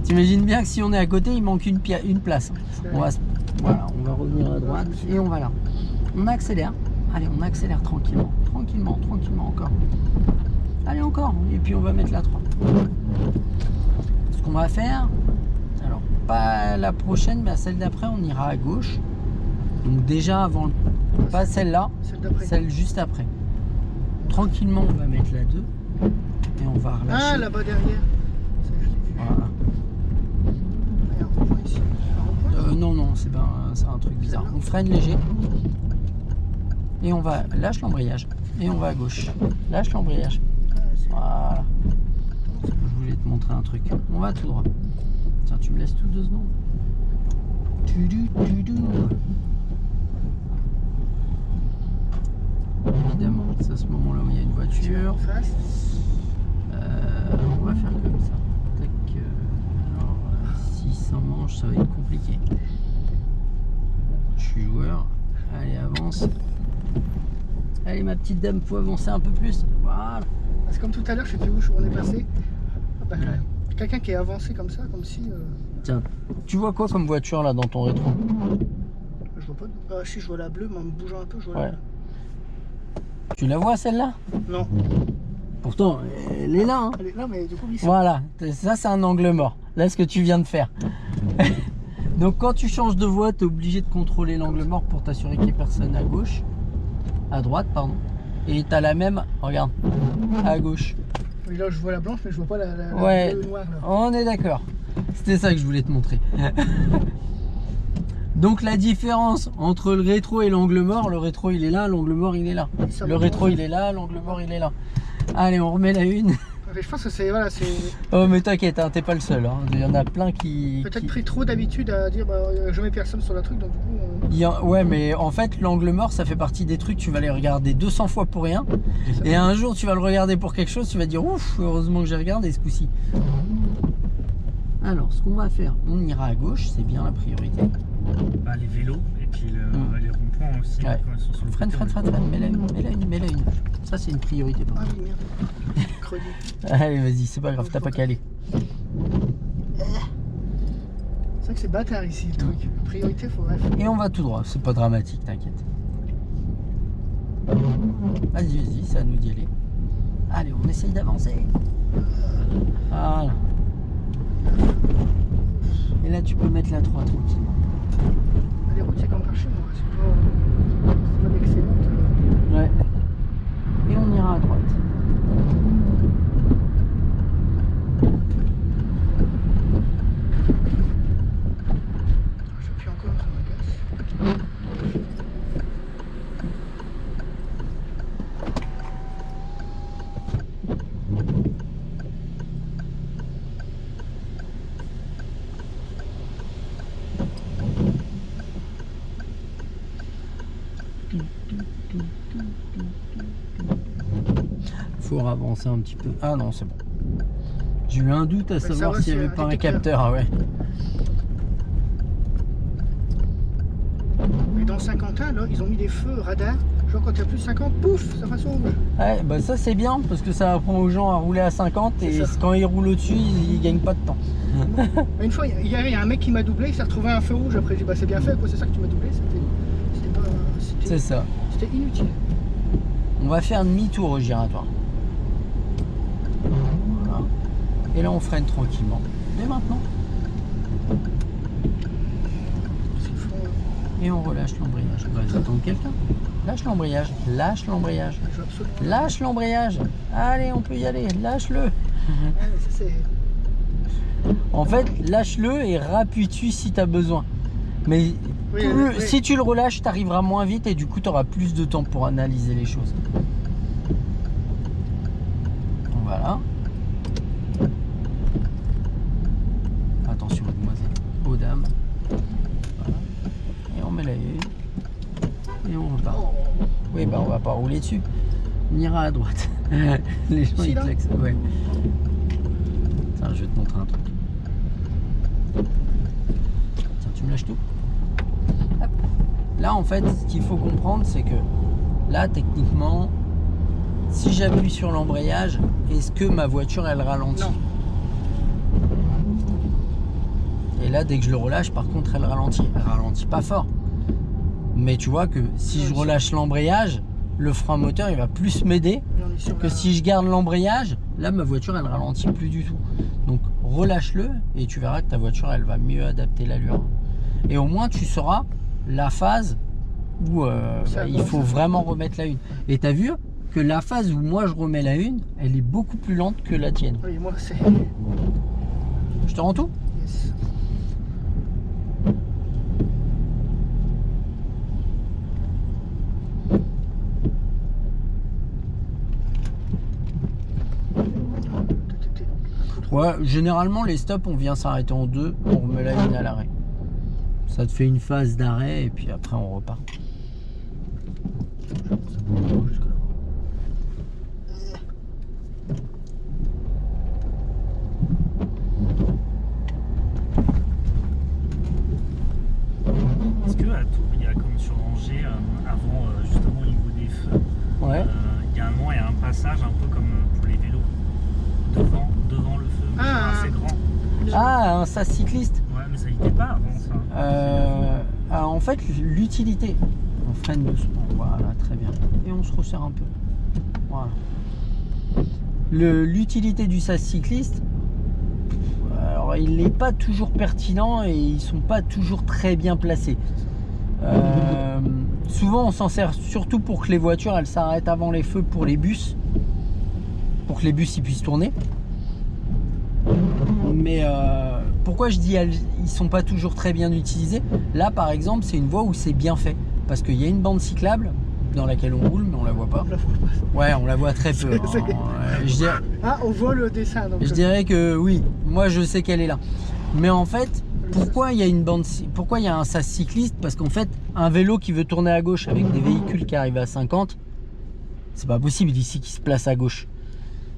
T'imagines bien que si on est à côté, il manque une place. Voilà, on va revenir à droite et on va là. On accélère. Allez, on accélère tranquillement. Tranquillement, tranquillement encore. Allez, encore. Et puis on va mettre la 3. Ce qu'on va faire, alors pas la prochaine, mais à celle d'après, on ira à gauche. Donc déjà avant, pas celle-là, Celle d'après. celle juste après. Tranquillement, on va mettre la 2 et on va relâcher. Ah, là-bas derrière. Ça, je l'ai vu. Voilà. Il y a un rond-point ici. Un rond-point. Non, c'est un truc bizarre. On freine léger. Et on va, lâche l'embrayage. Et on va à gauche. Lâche l'embrayage. Ah, c'est... Voilà. Je voulais te montrer un truc. On va tout droit. Tiens, tu me laisses tout 2 secondes. Évidemment, c'est à ce moment-là où il y a une voiture. En face. On va faire comme ça. Tac. Alors, si sans manche, ça va être compliqué. Je suis joueur. Allez, avance. Allez, ma petite dame, faut avancer un peu plus. Voilà. C'est comme tout à l'heure, je sais plus où on est passé. Bah, quelqu'un qui est avancé comme ça, comme si. Tiens, tu vois quoi comme voiture là dans ton rétro? Je vois pas. Ah, si, je vois la bleue, mais en me bougeant un peu, je vois Ouais. la bleue. Tu la vois celle-là? Non. Pourtant, elle est là. Hein. Elle est là, mais du coup, oui, c'est. Voilà, ça c'est un angle mort. Là, ce que tu viens de faire. Donc quand tu changes de voie, tu es obligé de contrôler l'angle mort pour t'assurer qu'il n'y ait personne à gauche. À droite, pardon. Et tu as la même, regarde, à gauche. Oui, là, je vois la blanche, mais je vois pas la Ouais, bleue noire. Là. on est d'accord. C'était ça que je voulais te montrer. Donc la différence entre le rétro et l'angle mort, le rétro il est là, l'angle mort il est là. Ça Le me rétro montre. il est là, l'angle mort il est là. Allez, on remet la une. Je pense que c'est. Voilà, c'est. Oh mais t'inquiète, hein, t'es pas le seul. Hein. Il y en a plein qui... Peut-être pris trop d'habitude à dire bah, je mets personne sur la truc, donc du coup. Ouais, mais en fait, l'angle mort, ça fait partie des trucs, tu vas les regarder 200 fois pour rien. Et un jour, tu vas le regarder pour quelque chose, tu vas dire ouf, heureusement que j'ai regardé ce coup-ci. Alors, ce qu'on va faire, on ira à gauche, c'est bien la priorité. Bah, les vélos et puis les ronds-points aussi. Ouais. Quand ils sont sur le Freine, côté, freine, freine, freine, mets la une, mets la une, mets la une. Ça, c'est une priorité pour Ah toi. oui, merde. Crevé. Allez, vas-y, c'est pas grave, t'as pas qu'à aller. C'est vrai que c'est bâtard ici le truc. Priorité, faut bref. Et on va tout droit, c'est pas dramatique, t'inquiète. Vas-y, vas-y, c'est à nous d'y aller. Allez, on essaye d'avancer. Voilà. Et là, tu peux mettre la 3 tranquillement. Les routes, c'est comme par chez moi. C'est pas excellent. Ouais. Et on ira à droite. J'appuie encore, ça m'agace. Faut avancer un petit peu. Ah non, c'est bon. J'ai eu un doute à ça savoir va, s'il n'y c'est avait un pas un détecteur. capteur. Ah ouais. Mais dans Saint-Quentin, là, ils ont mis des feux radars. Genre quand il y a plus de 50, pouf, ça passe au rouge. Ouais, bah ça c'est bien parce que ça apprend aux gens à rouler à 50 et C'est ça. quand ils roulent au-dessus, ils gagnent pas de temps. Mais une fois, il y a un mec qui m'a doublé, il s'est retrouvé un feu rouge. Après, j'ai dit, bah c'est bien fait, quoi, c'est ça que tu m'as doublé. C'était pas. C'est ça. C'était inutile. On va faire demi-tour au giratoire. Voilà. Et là on freine tranquillement. Dès maintenant. S'il faut, Et on relâche l'embrayage. On va attendre quelqu'un. Lâche l'embrayage. Lâche l'embrayage. je veux absolument. Lâche l'embrayage. Allez, on peut y aller. Lâche-le. Ouais, mais ça, c'est. En fait, lâche-le et rappuie-tu si tu as besoin. Mais Oui, plus- oui. si tu le relâches, tu arriveras moins vite et du coup, tu auras plus de temps pour analyser les choses. Voilà. Attention, mademoiselle. Aux dames. Voilà. Et on met la une. Et on repart. Oui, bah on va pas rouler dessus. On ira à droite. Les gens, Ici, ils là klaxonnent. Ouais. Tiens, je vais te montrer un truc. Tiens, tu me lâches tout. Hop. Là, en fait, ce qu'il faut comprendre, c'est que là, techniquement, si j'appuie sur l'embrayage, est-ce que ma voiture, elle ralentit? Non. Et là, dès que je le relâche, par contre, elle ralentit. Elle ralentit pas fort. Mais tu vois que si je relâche l'embrayage, le frein moteur, il va plus m'aider Là, on est sur que la- si je garde l'embrayage. Là, ma voiture, elle ralentit plus du tout. Donc, relâche-le et tu verras que ta voiture, elle va mieux adapter l'allure. Et au moins, tu sauras la phase où Ça il avance. faut vraiment remettre la une. Et tu as vu que la phase où moi, je remets la une, elle est beaucoup plus lente que la tienne. Oui, moi, c'est. Je te rends tout? Yes. Ouais, généralement, les stops, on vient s'arrêter en deux, on remet la une à l'arrêt. Ça te fait une phase d'arrêt et puis après, on repart. Est-ce que à Tours, il y a quand Ouais. Il y a un moment, il y a un passage un peu comme pour les vélos, devant le feu, Ah. assez grand. Ah, un sas cycliste. Ouais, mais ça y était pas avant ça. En fait, l'utilité. On freine doucement, voilà, très bien. Et on se resserre un peu. Voilà. L'utilité du sas cycliste, alors il n'est pas toujours pertinent et ils sont pas toujours très bien placés. Souvent on s'en sert surtout pour que les voitures elles s'arrêtent avant les feux pour les bus, pour que les bus ils puissent tourner. Mais pourquoi je dis ils sont pas toujours très bien utilisés? Là par exemple c'est une voie où c'est bien fait parce qu'il y a une bande cyclable dans laquelle on roule mais on la voit pas. Ouais, on la voit très peu. Je dirais, Ah, on voit le dessin. Donc, je dirais que oui, moi je sais qu'elle est là. Mais en fait, pourquoi il y a une bande, pourquoi il y a un sas cycliste? Parce qu'en fait, un vélo qui veut tourner à gauche avec des véhicules qui arrivent à 50, c'est pas possible d'ici qu'ils se placent à gauche.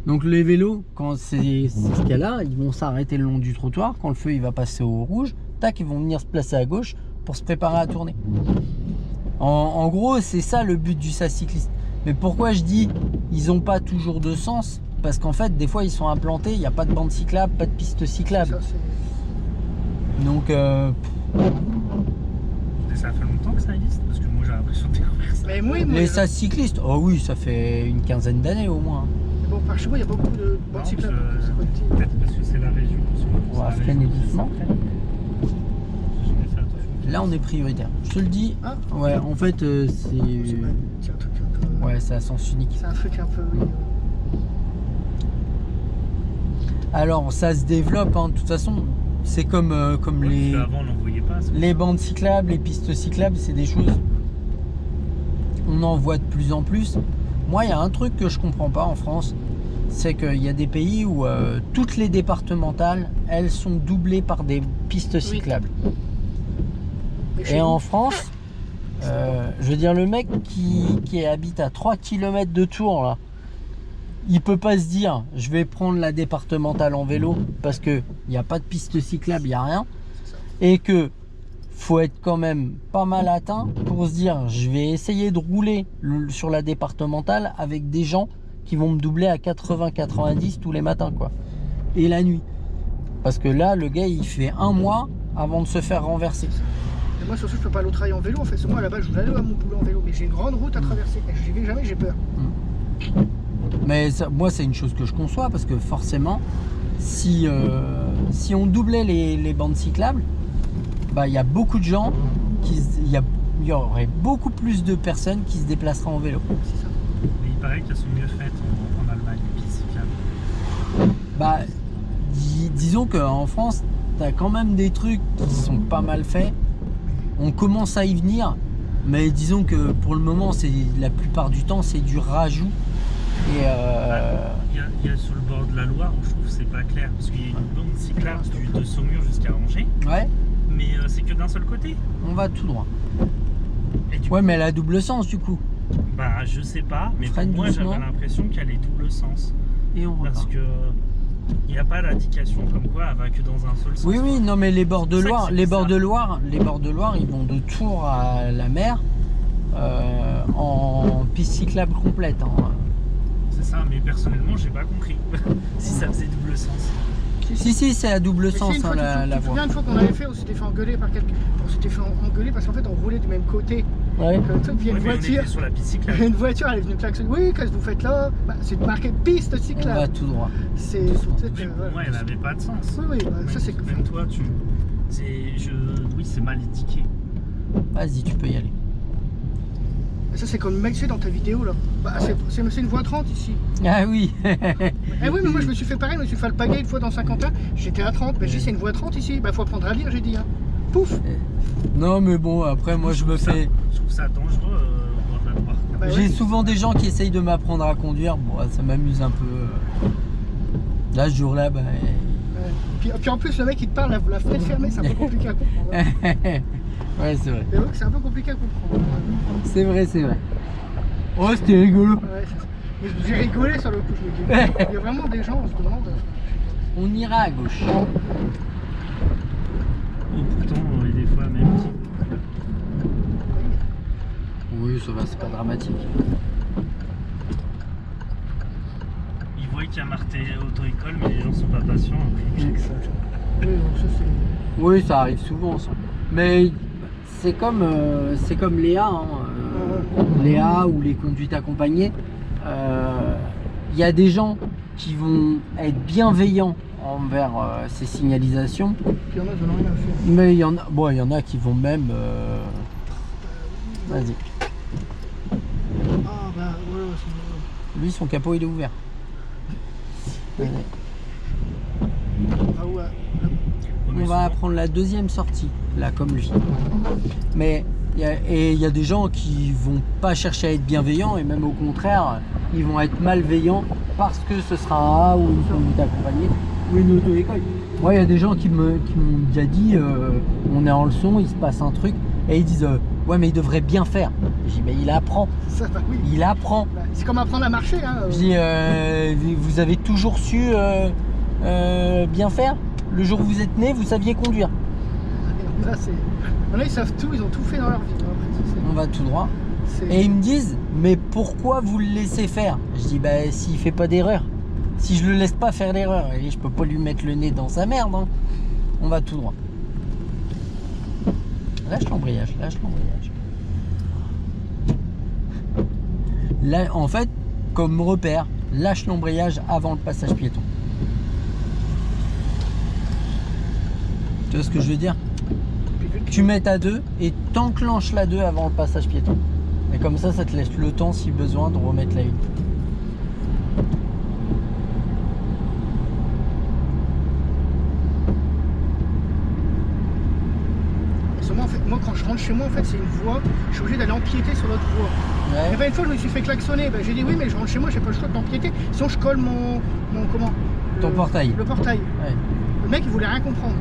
Donc les vélos, quand c'est ce cas-là, ils vont s'arrêter le long du trottoir. Quand le feu il va passer au rouge, tac, ils vont venir se placer à gauche pour se préparer à tourner. En gros, c'est ça le but du sas cycliste. Mais pourquoi je dis ils n'ont pas toujours de sens? Parce qu'en fait, des fois, ils sont implantés, il n'y a pas de bande cyclable, pas de piste cyclable. Donc, Et ça fait longtemps que ça existe? Parce que moi j'ai l'impression de découvrir ça. Mais oui, moi, les sas cyclistes, oh oui, ça fait une quinzaine d'années au moins. bon, par chez moi, il y a beaucoup de bandes Non, cyclables. peut-être parce que c'est la région. On va freiner doucement. J'ai fait attention. Là, on est prioritaire. Je te le dis. Ah. Ouais, en fait, c'est. C'est un truc un peu. Ouais, c'est à sens unique. C'est un truc un peu. Alors, ça se développe, hein. De toute façon, c'est comme les. Avant, on n'en voyait pas. Les bandes cyclables, les pistes cyclables, c'est des choses. On en voit de plus en plus. Moi, il y a un truc que je comprends pas en France, c'est qu'il y a des pays où toutes les départementales, elles sont doublées par des pistes cyclables. Et en France, je veux dire, le mec qui habite à 3 km de Tours, là, il peut pas se dire je vais prendre la départementale en vélo parce que il n'y a pas de piste cyclable, il n'y a rien. Et que faut être quand même pas mal atteint pour se dire je vais essayer de rouler sur la départementale avec des gens qui vont me doubler à 80-90 tous les matins, quoi. Et la nuit. Parce que là, le gars, il fait un mois avant de se faire renverser. Et moi, surtout, je peux pas aller au travail en vélo. En fait, c'est moi, là-bas, je voulais aller à mon boulot en vélo. Mais j'ai une grande route à traverser. Et j'y vais jamais, j'ai peur. Mais ça, moi, c'est une chose que je conçois parce que forcément, si on doublait les bandes cyclables, bah, il y a beaucoup de gens il y aurait beaucoup plus de personnes qui se déplaceraient en vélo. C'est ça. Mais il paraît qu'elles sont mieux faites en Allemagne, les pistes cyclables. Bah, disons qu'en France, tu as quand même des trucs qui sont pas mal faits. On commence à y venir, mais disons que pour le moment, la plupart du temps, c'est du rajout. Et Il y a sur le bord de la Loire où je trouve que c'est pas clair, parce qu'il y a une bande cyclable de Saumur jusqu'à Angers, ouais, mais c'est que d'un seul côté. on va tout droit. Et du Ouais, coup, mais elle a double sens du coup. bah je sais pas, mais pour Freine moi doucement. j'avais l'impression qu'elle est double sens. Et on Parce repart. que il n'y a pas d'indication comme quoi elle va que dans un seul sens. Oui, oui, non, mais les bords de C'est ça Loire, que c'est les bords de bizarre. Loire, ils vont de Tours à la mer en piste cyclable complète. Hein. C'est ça, mais personnellement j'ai pas compris si ça faisait double sens. Si, c'est à double Mais sens, si, une hein, fois, la tu te voie. souviens, une fois qu'on avait fait, on s'était fait engueuler par quelqu'un. On s'était fait engueuler parce qu'en fait, on roulait du même côté. Ouais. Puis il y a Ouais, une mais on voiture. était sur la piste Il y a cyclable. une voiture, elle est venue klaxonner. Oui, qu'est-ce que vous faites là? Bah, c'est marqué piste On va cyclable. tout droit. C'est. Mais pour moi elle avait pas de sens. Oui, oui, bah, ça c'est. Même toi oui, c'est mal indiqué. Vas-y, tu peux y aller. Ça c'est comme le mec, tu sais, dans ta vidéo là. Bah, c'est une voie 30 ici. Ah oui. Eh oui, mais moi je me suis fait pareil, je me suis fait le pagayer une fois dans Saint-Quentin. J'étais à 30, mais j'ai dit c'est une voie 30 ici. Bah, faut apprendre à lire, j'ai dit. Hein. Pouf. Non, mais bon, après, moi, je me fais. Je trouve ça dangereux au bord de la Loire. Ah bah, J'ai ouais. souvent des gens qui essayent de m'apprendre à conduire. Bon, ça m'amuse un peu. Là, ce jour-là, bah. Ouais. Puis en plus, le mec il te parle la fenêtre fermée, c'est un peu compliqué à comprendre. Hein. Ouais, c'est vrai. C'est vrai que c'est un peu compliqué à comprendre. C'est vrai, c'est vrai. Oh, c'était rigolo. Ouais, mais j'ai rigolé sur le coup, je me dis. Il y a vraiment des gens, on se demande. On ira à gauche. Et pourtant, des fois, même si. Oui, ça va, c'est pas dramatique. qui a marqué auto-école, mais les gens sont pas patients. Oui, ça c'est. Oui, ça arrive souvent ça. Mais c'est comme Léa, hein, Léa ou les conduites accompagnées. Il y a des gens qui vont être bienveillants envers ces signalisations. Puis il y en a qui n'ont rien à faire. Mais il y en a qui vont même. Vas-y. Ah bah voilà, c'est. Lui, son capot, il est ouvert. Allez. Ah ouais. On va prendre la deuxième sortie, là, comme lui. Mais il y a des gens qui vont pas chercher à être bienveillants et même au contraire, ils vont être malveillants parce que ce sera un A ou une conduite accompagnée ou une auto-école. Moi, il y a des gens qui m'ont déjà dit on est en leçon, il se passe un truc et ils disent ouais, mais il devrait bien faire. Je dis mais il apprend. Ça, bah oui. Il apprend. Bah, c'est comme apprendre à marcher. Hein. Je dis vous avez toujours su bien faire. Le jour où vous êtes né, vous saviez conduire. Là, c'est. Là, ils savent tout, ils ont tout fait dans leur vie. On va tout droit. Et ils me disent, mais pourquoi vous le laissez faire? Je dis, bah s'il fait pas d'erreur. Si je le laisse pas faire l'erreur, et je peux pas lui mettre le nez dans sa merde. Hein. On va tout droit. Lâche l'embrayage, lâche l'embrayage. Là, en fait, comme repère, lâche l'embrayage avant le passage piéton. Tu vois ce que je veux dire? Tu mets ta 2 et t'enclenches la 2 avant le passage piéton. Et comme ça, ça te laisse le temps, si besoin, de remettre la 1. En fait, moi, quand je rentre chez moi, en fait, c'est une voie. Je suis obligé d'aller empiéter sur l'autre voie. Ouais. Et ben, une fois, je me suis fait klaxonner. Ben, j'ai dit oui, mais je rentre chez moi, j'ai pas le choix d'empiéter. Sinon, je colle mon comment? Ton portail. Le portail. Ouais. Le mec, il voulait rien comprendre.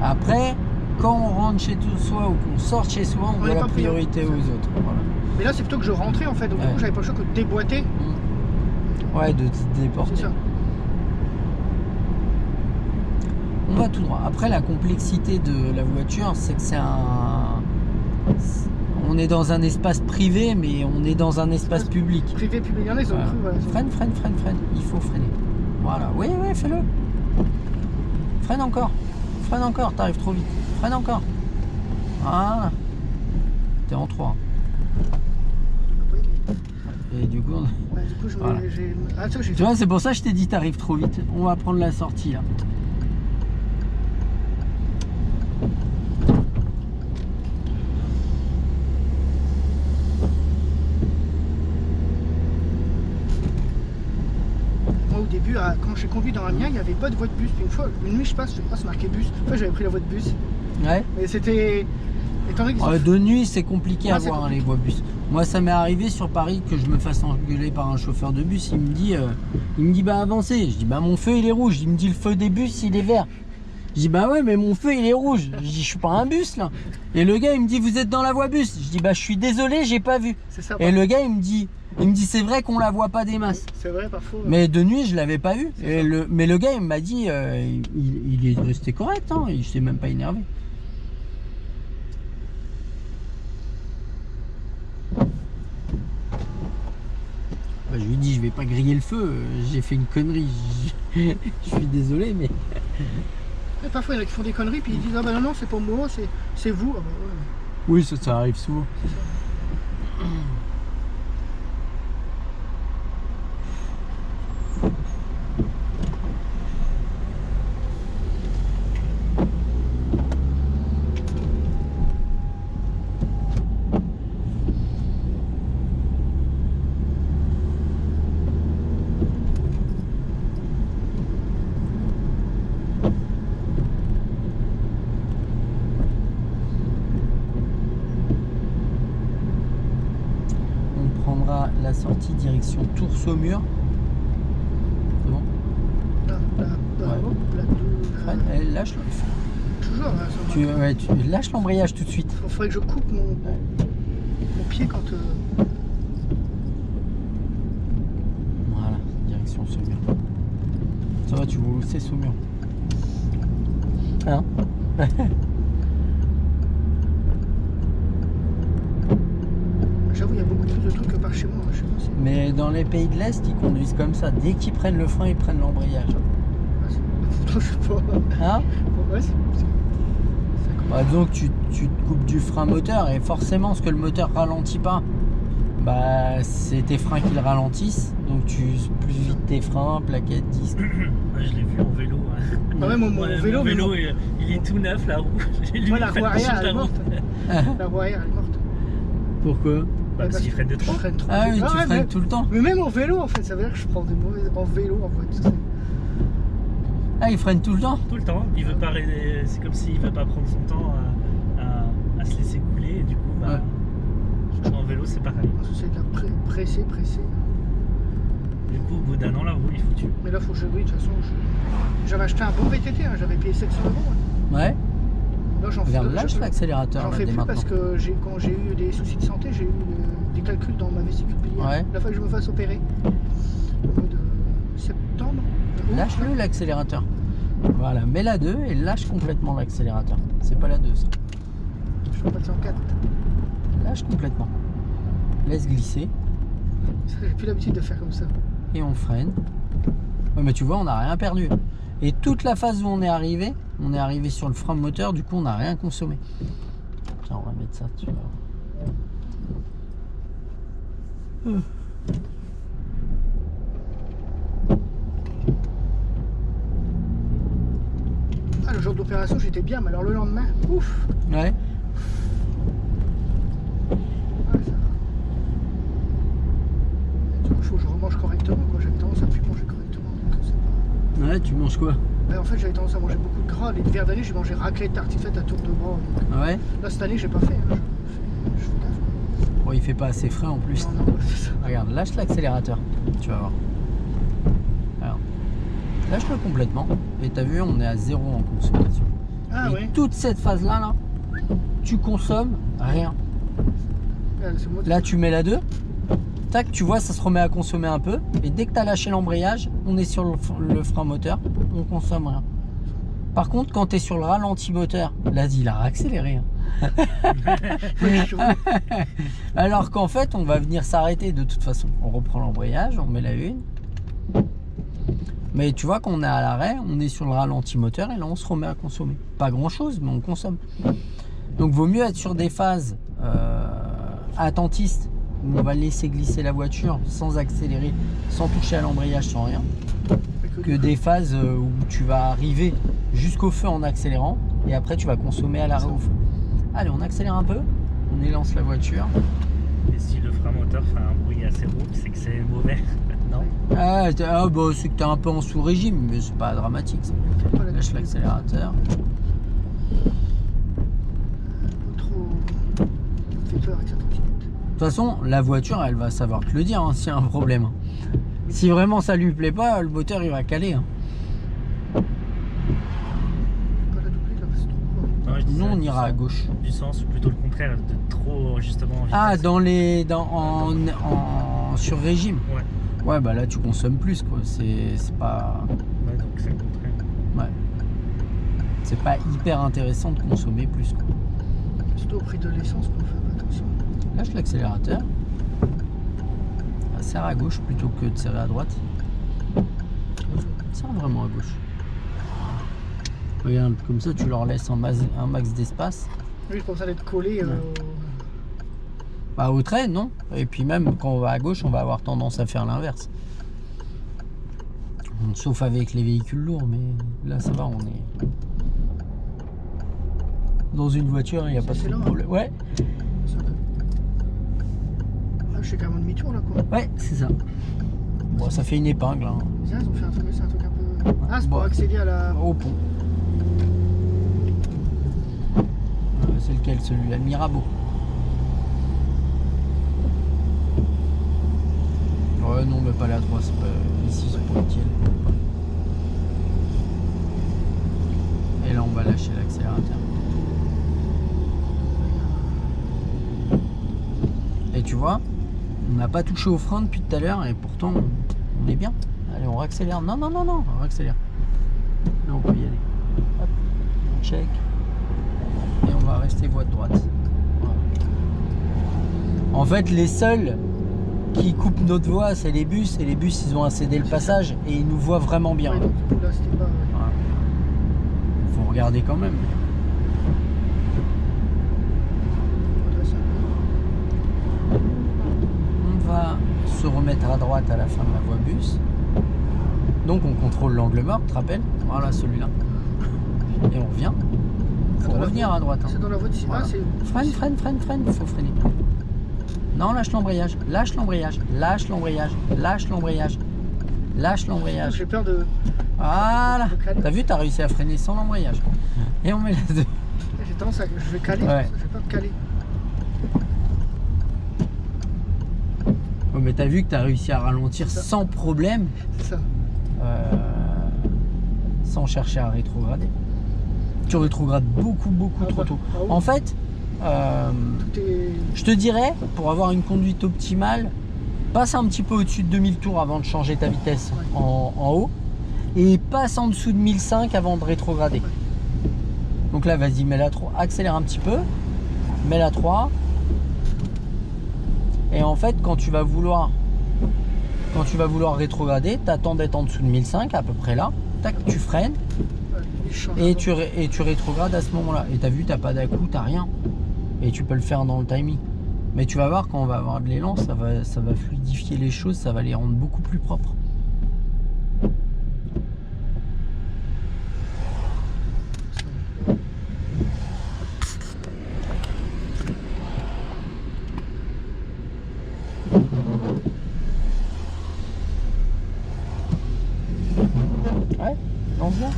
Après, quand on rentre chez soi ou qu'on sort chez soi, on On donne est la pas priorité aux autres. Voilà. Mais là, c'est plutôt que je rentrais en fait. Donc, du coup, j'avais pas le choix que de déboîter. Ouais, de te déporter. C'est ça. On va tout droit. Après, la complexité de la voiture, c'est que on est dans un espace privé, mais on est dans un espace public. Privé, public, il y en a, ils ont Voilà. cru. Voilà, Freine. Il faut freiner. Voilà. Oui, fais-le. Freine encore. T'arrives trop vite. Freine encore. Voilà. T'es en 3. Et du coup, Ouais, du coup, Voilà. Ah, tu tu vois, c'est pour ça que je t'ai dit t'arrives trop vite. On va prendre la sortie là. Moi, au début, quand j'ai conduit dans la mienne, il n'y avait pas de voie de bus. Puis une nuit, je passe, je crois, c'est marqué bus. Enfin, j'avais pris la voie de bus. Ouais. Mais c'était. Étant donné qu'ils De nuit, c'est compliqué à Ouais, c'est voir hein, compliqué. les voies bus. Moi, ça m'est arrivé sur Paris que je me fasse engueuler par un chauffeur de bus. Il me dit bah avancez. Je dis bah mon feu il est rouge. Il me dit le feu des bus il est vert. Je dis bah ouais mais mon feu il est rouge. Je dis je suis pas un bus là. Et le gars il me dit vous êtes dans la voie bus. Je dis bah je suis désolé j'ai pas vu. C'est ça. Et le gars il me dit c'est vrai qu'on la voit pas des masses. C'est vrai, parfois. Mais de nuit je l'avais pas vu. C'est Et ça. mais le gars il m'a dit il est resté correct. Hein, il s'est même pas énervé. Bah, je lui dis je vais pas griller le feu, j'ai fait une connerie, je suis désolé mais... Et parfois, il y en a qui font des conneries, puis ils disent ah bah non, c'est pas moi, c'est vous. Ah bah ouais. Oui ça arrive souvent. On prendra la sortie direction Tours-Saumur. C'est bon. Là, Ouais. hop, là, Freine, lâche toujours, là, ça tu lâches l'embrayage tout de suite. Il faudrait que je coupe mon pied quand. Voilà, direction Saumur. Ça va, tu vois où c'est Saumur? Hein? J'avoue, il y a beaucoup plus de trucs que par chez moi, c'est... Mais dans les pays de l'Est, ils conduisent comme ça. Dès qu'ils prennent le frein, ils prennent l'embrayage. Pourtant, je sais pas. Hein? Ouais, ça commence. Donc tu te coupes du frein moteur et forcément, ce que le moteur ralentit pas, bah c'est tes freins qui le ralentissent. Donc tu uses plus vite tes freins, plaquettes, disques. Ouais, je l'ai vu en vélo. Hein. Ah ouais, mon Ouais, vélo, mon vélo il est tout neuf, la roue. Moi, la roue arrière, elle est morte. La roue arrière, elle est morte. Pourquoi? Bah, parce qu'il freine de trop. Je freine trop. Ah oui, tu ouais, freines tout le temps. Mais même en vélo, en fait, ça veut dire que je prends des mauvais en vélo, en fait. Ah, il freine tout le temps? Tout le temps. Il veut pas. C'est comme s'il veut pas prendre son temps à se laisser couler. Et du coup, bah, en vélo, c'est pareil. C'est de la presser. Du coup, au bout d'un an, la roue est foutue. Mais là, faut que je. Oui, de toute façon, j'avais acheté un bon VTT, hein, j'avais payé 700 €. Hein. Ouais. Là, j'en fais. Regarde, lâche l'accélérateur. J'en là, fais dès plus maintenant. parce que quand j'ai eu des soucis de santé, j'ai eu des calculs dans ma vésicule biliaire. Ouais. La fois que je me fasse opérer, au mois de septembre. Lâche-le l'accélérateur. Voilà, mets la 2 et lâche complètement l'accélérateur. C'est pas la 2 ça. Je vais passer en 4. Lâche complètement. Laisse glisser J'ai plus l'habitude de faire comme ça. et on freine. Ouais, mais tu vois, on n'a rien perdu. Et toute la phase où on est arrivé sur le frein moteur, du coup on n'a rien consommé. Tiens, on va mettre ça, tu vois. Ah, le jour d'opération, j'étais bien, mais alors le lendemain, ouf. Ouais. Ah, ça... Il faut que je remange correctement, quoi. J'avais tendance à plus manger correctement, donc c'est pas... Ouais, tu manges quoi? Ouais, en fait, j'avais tendance à manger beaucoup de gras. L'hiver d'année, j'ai mangé raclette, tartiflette à tour de bras. Donc... Ouais. Là, cette année, j'ai pas fait. Hein. Je fais gaffe. Bon, il fait pas assez frais en plus. Non, non, c'est ça. Regarde, lâche l'accélérateur. Tu vas voir. Alors, lâche-le complètement. Et t'as vu, on est à 0 en consommation. Ah et oui. toute cette phase-là, là, tu consommes rien. Moi, Là, tu mets la 2. Tac, tu vois, ça se remet à consommer un peu. Et dès que tu as lâché l'embrayage, on est sur le frein moteur, on consomme rien. Par contre, quand tu es sur le ralenti moteur, là, il a accéléré. Hein. Alors qu'en fait, on va venir s'arrêter de toute façon. On reprend l'embrayage, on met la 1. Mais tu vois qu'on est à l'arrêt, on est sur le ralenti moteur et là, on se remet à consommer. Pas grand-chose, mais on consomme. Donc, vaut mieux être sur des phases attentistes où on va laisser glisser la voiture sans accélérer, sans toucher à l'embrayage, sans rien, que des phases où tu vas arriver jusqu'au feu en accélérant et après tu vas consommer à l'arrêt au feu. Allez, on accélère un peu, on élance la voiture. Et si le frein moteur fait un bruit assez rauque, c'est que c'est mauvais. Non. Bah, c'est que tu es un peu en sous-régime, mais c'est pas dramatique. Ça. Lâche l'accélérateur. Trop fait peur avec sa trottinette. De toute façon, la voiture, elle va savoir te le dire hein, s'il y a un problème. Si vraiment ça lui plaît pas, le moteur il va caler. Hein. Pas la doubler là, c'est trop court. Nous, on ira à gauche. Du sens, ou plutôt le contraire, de trop justement en vitesse. Ah, sur régime. Ouais. Ouais, bah là tu consommes plus quoi. C'est pas. Ouais, donc c'est le contraire. Ouais. C'est pas hyper intéressant de consommer plus quoi. Surtout au prix de l'essence, faut faire attention. Lâche l'accélérateur. Serre à gauche plutôt que de serrer à droite. Serre vraiment à gauche. Regarde, comme ça tu leur laisses un max d'espace. Oui, je pensais d'être collé Bah, au trait, non. Et puis même quand on va à gauche, on va avoir tendance à faire l'inverse. Sauf avec les véhicules lourds, mais là ça va, on est dans une voiture, il n'y a pas trop de problème. Ouais, Ah, je fais carrément demi-tour là quoi. ouais, c'est ça. Bon, ça fait une épingle hein. Ils ont fait un truc, c'est un truc un peu. Ah, c'est Bon. pour accéder à la. Au pont. C'est lequel celui-là? Le Mirabeau. Ouais, non, mais pas la 3, c'est pas ici, c'est pour utile. Et là, on va lâcher l'accélérateur. Et tu vois, on n'a pas touché au frein depuis tout à l'heure et pourtant, on est bien. Allez, on accélère. Non, non, non, non, on accélère. Là, on peut y aller. Hop, on check. Et on va rester voie de droite. Voilà. En fait, les seuls qui coupe notre voie, c'est les bus. Et les bus, ils ont incédé le passage et ils nous voient vraiment bien. Ouais, donc, du coup, là, c'était pas... Faut regarder quand même. On va se remettre à droite à la fin de la voie bus. Donc on contrôle l'angle mort, tu te rappelles? Voilà celui-là. Et on revient. Faut revenir à droite. Hein. C'est dans la voie d'ici. Voilà. Ah, c'est... Freine. Faut freiner. Non, lâche l'embrayage. Lâche l'embrayage. Lâche l'embrayage. Lâche l'embrayage. Lâche l'embrayage. J'ai peur de... Voilà. T'as vu, t'as réussi à freiner sans l'embrayage. Et on met les deux. J'ai tendance à... Je vais caler. Ouais. Je vais pas me caler. Oh, mais t'as vu que t'as réussi à ralentir C'est ça. sans problème, C'est ça. sans chercher à rétrograder. Tu rétrogrades beaucoup Ah, trop bah, tôt. ah oui. En fait, T'es... je te dirais, pour avoir une conduite optimale, passe un petit peu au-dessus de 2000 tours avant de changer ta vitesse Ouais. en haut et passe en dessous de 1005 avant de rétrograder. Ouais. Donc là, vas-y, mets la 3, accélère un petit peu, mets la 3. Et en fait, quand tu vas vouloir rétrograder, t'attends d'être en dessous de 1005, à peu près là. Tac, tu freines il change et vraiment. tu rétrogrades à ce moment-là. Et t'as vu, t'as pas d'à-coup, t'as rien. Et tu peux le faire dans le timing. Mais tu vas voir, quand on va avoir de l'élan, ça va fluidifier les choses, ça va les rendre beaucoup plus propres. Ouais, lance bien.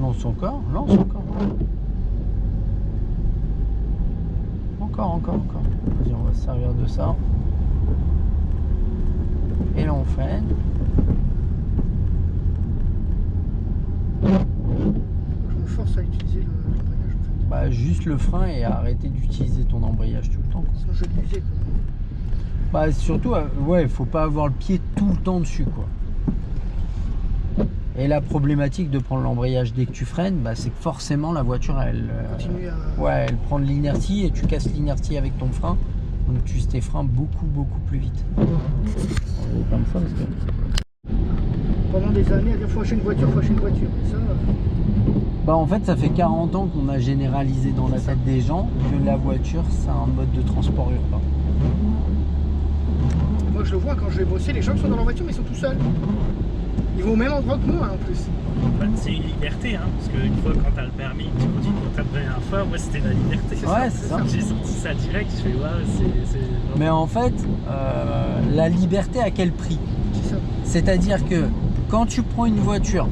Lance encore, lance encore. Encore. Vas-y, on va se servir de ça. Et là on freine. Je me force à utiliser l'embrayage en fait. Bah juste le frein et arrêter d'utiliser ton embrayage tout le temps, quoi. Sinon je vais l'user quoi. Bah surtout, ouais, faut pas avoir le pied tout le temps dessus, quoi. Et la problématique de prendre l'embrayage dès que tu freines, bah, c'est que forcément la voiture, elle, Continue à... ouais, elle prend de l'inertie et tu casses l'inertie avec ton frein. Donc tu uses tes freins beaucoup plus vite. On est comme ça parce que... Pendant des années, à dire faut acheter une voiture. Et ça, Bah en fait ça fait 40 ans qu'on a généralisé dans la tête des gens que la voiture c'est un mode de transport urbain. moi je le vois quand je vais bosser, les gens qui sont dans leur voiture mais ils sont tout seuls. Ils vont au même endroit que moi en plus. Bah, c'est une liberté, hein, parce qu'une fois quand t'as le permis, tu continues pour ta première fois, moi c'était la liberté. Ouais, c'est ça. J'ai senti ça direct, je fais ouais, c'est... Mais en fait, la liberté à quel prix? C'est ça. C'est-à-dire que quand tu prends une voiture,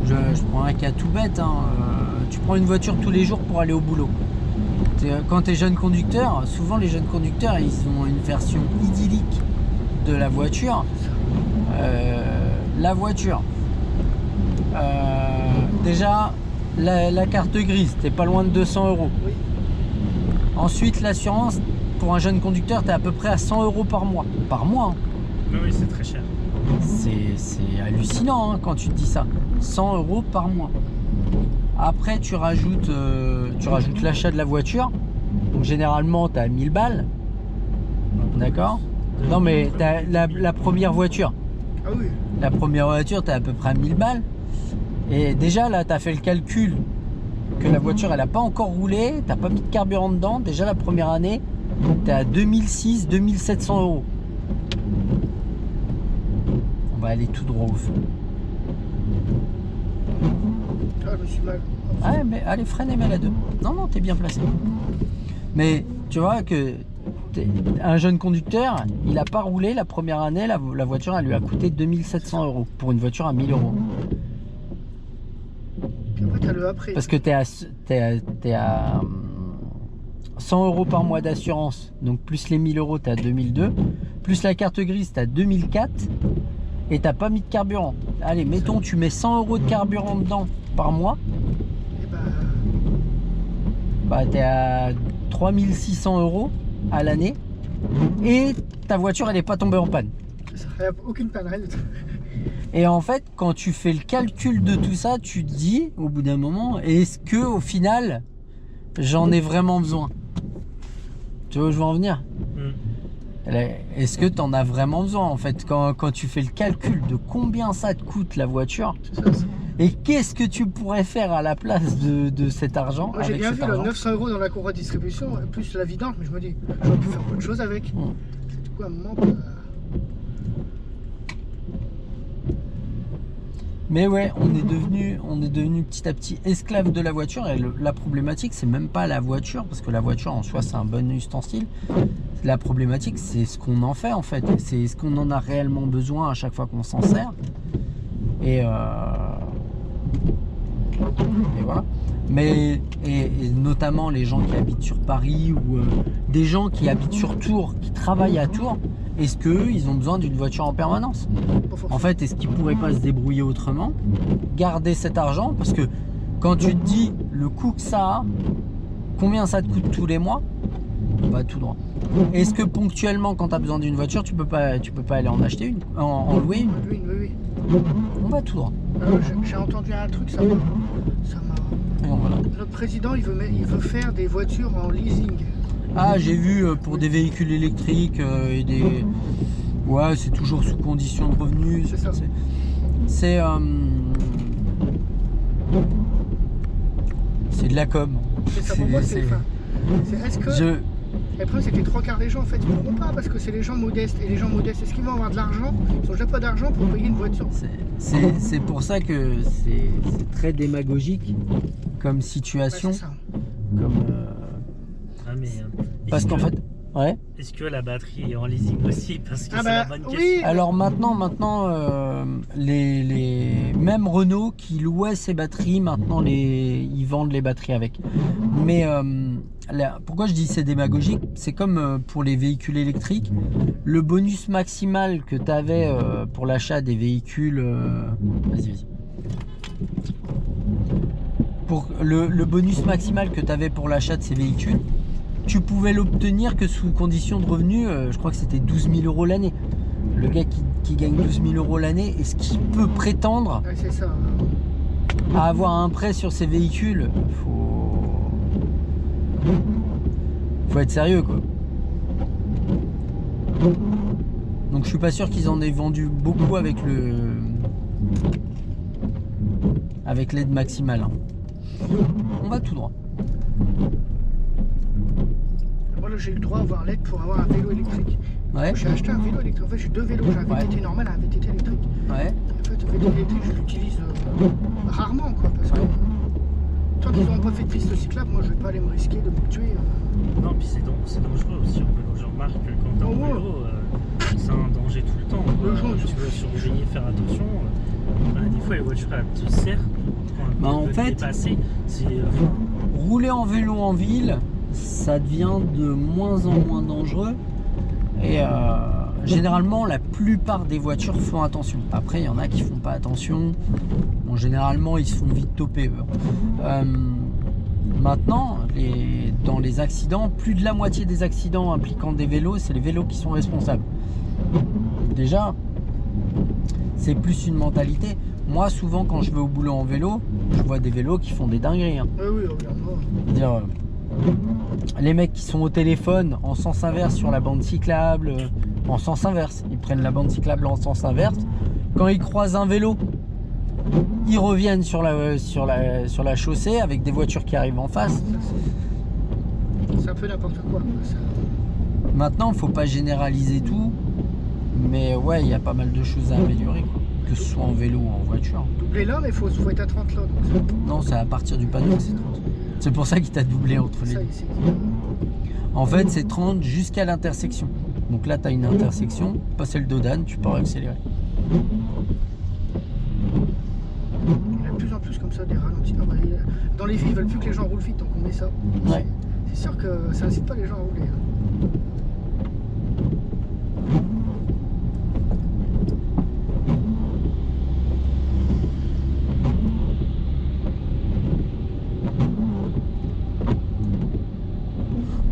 je prends un cas tout bête, hein, tu prends une voiture tous les jours pour aller au boulot. Quand tu es jeune conducteur, souvent les jeunes conducteurs, ils ont une version idyllique de la voiture. La voiture, déjà la carte grise, t'es pas loin de 200 €. Oui. Ensuite, l'assurance, pour un jeune conducteur, t'es à peu près à 100 € par mois. Par mois, hein. Mais oui, c'est très cher. C'est hallucinant, hein, quand tu te dis ça. 100 € par mois. Après, tu rajoutes l'achat de la voiture. Donc généralement, tu as 1000 balles. D'accord? Non, mais t'as la première voiture. Ah oui. La première voiture, tu as à peu près 1000 balles. Et déjà, là, tu as fait le calcul que la voiture, elle n'a pas encore roulé. Tu n'as pas mis de carburant dedans. Déjà, la première année, tu es à 2600-2700 €. On va aller tout droit au fond. Ah, je me suis mal. Ouais, mais allez, freine et mets la 2. Non, t'es bien placé. Mais tu vois que un jeune conducteur, il n'a pas roulé la première année, la voiture, elle lui a coûté 2700 € pour une voiture à 1000 €. Puis après, t'as le après. Parce que t'es à 100 € par mois d'assurance, donc plus les 1000 €, t'es à 2002, plus la carte grise, t'es à 2004, et t'as pas mis de carburant. Allez, mettons, tu mets 100 € de carburant dedans par mois, Et bah t'es à 3600 € à l'année, et ta voiture, elle est pas tombée en panne. ça, il n'y a aucune panne, rien du tout. Et en fait, quand tu fais le calcul de tout ça, tu te dis, au bout d'un moment, est-ce que au final, j'en ai vraiment besoin? Tu vois où je veux en venir? Est-ce que tu en as vraiment besoin en fait quand tu fais le calcul de combien ça te coûte la voiture et qu'est-ce que tu pourrais faire à la place de cet argent? Moi j'ai bien vu, là, 900 € dans la cour de distribution, plus la vidange, mais je me dis, j'aurais pu faire autre chose avec. C'est du coup à un moment. Mais ouais, on est devenu petit à petit esclave de la voiture et la problématique, c'est même pas la voiture, parce que la voiture en soi, c'est un bon ustensile. La problématique, c'est ce qu'on en fait en fait. C'est ce qu'on en a réellement besoin à chaque fois qu'on s'en sert. Et voilà. Mais et notamment les gens qui habitent sur Paris ou des gens qui habitent sur Tours, qui travaillent à Tours, est-ce qu'eux, ils ont besoin d'une voiture en permanence? En fait, est-ce qu'ils pourraient pas se débrouiller autrement? Garder cet argent? Parce que quand tu te dis le coût que ça a, combien ça te coûte tous les mois, on va tout droit. Est-ce que ponctuellement, quand tu as besoin d'une voiture, tu peux pas aller en acheter une, en louer une? Oui. On va tout droit. J'ai entendu un truc, ça m'a. Voilà. Notre président, il veut faire des voitures en leasing. Ah, j'ai vu pour des véhicules électriques et des... Ouais, c'est toujours sous condition de revenus. C'est ça. C'est de la com. C'est ça, pour moi, c'est... Est-ce que... Le problème, c'est que les 3/4 des gens, en fait, ils ne pourront pas parce que c'est les gens modestes. Et les gens modestes, est-ce qu'ils vont avoir de l'argent? Ils n'ont déjà pas d'argent pour payer une voiture. C'est pour ça que c'est très démagogique comme situation. Ouais, c'est ça. Parce qu'en fait... Ouais. Est-ce que la batterie est en leasing aussi? Parce que c'est la bonne question. Oui. Alors maintenant même Renault qui louait ses batteries, maintenant ils vendent les batteries avec. Mais pourquoi je dis c'est démagogique? C'est comme pour les véhicules électriques, le bonus maximal que tu avais pour l'achat des véhicules. Vas-y. Pour le bonus maximal que tu avais pour l'achat de ces véhicules, tu pouvais l'obtenir que sous condition de revenus, je crois que c'était 12 000 € l'année. Le gars qui gagne 12 000 € l'année, est-ce qu'il peut prétendre à avoir un prêt sur ses véhicules? Faut être sérieux quoi. Donc je suis pas sûr qu'ils en aient vendu beaucoup avec l'aide maximale. On va tout droit. J'ai eu le droit à avoir l'aide pour avoir un vélo électrique. Ouais. J'ai acheté un vélo électrique. En fait, j'ai deux vélos. J'ai un VTT normal et un VTT électrique. Ouais. En fait, le VTT électrique, je l'utilise rarement, quoi. Parce que tant qu'ils n'ont pas fait de piste cyclable, moi, je vais pas aller me risquer de me tuer. Non, puis c'est dangereux aussi en vélo. Je remarque que quand t'es en vélo, c'est un danger tout le temps. Tu veux surveiller, faire attention. Des fois, les voitures, elles te serrent. En fait, dépasser, rouler en vélo en ville, ça devient de moins en moins dangereux et généralement la plupart des voitures font attention. Après il y en a qui font pas attention, bon, généralement ils se font vite toper maintenant dans les accidents, plus de la moitié des accidents impliquant des vélos, c'est les vélos qui sont responsables. Déjà c'est plus une mentalité. Moi souvent quand je vais au boulot en vélo, je vois des vélos qui font des dingueries Oui, regarde-moi. Les mecs qui sont au téléphone en sens inverse sur la bande cyclable, en sens inverse, ils prennent la bande cyclable en sens inverse. Quand ils croisent un vélo, ils reviennent sur la chaussée avec des voitures qui arrivent en face. C'est un peu n'importe quoi. Maintenant, faut pas généraliser tout, mais ouais, il y a pas mal de choses à améliorer, quoi. Que ce soit en vélo ou en voiture. Doubler là, mais il faut être à 30 là. Non, c'est à partir du panneau que c'est 30. C'est pour ça qu'il t'a doublé entre les deux. En fait, c'est 30 jusqu'à l'intersection. Donc là, tu as une intersection, passer le dodane, tu peux accélérer. Il y a de plus en plus comme ça des ralentis. Dans les villes, ils veulent plus que les gens roulent vite, donc on met ça. Ouais. C'est sûr que ça incite pas les gens à rouler.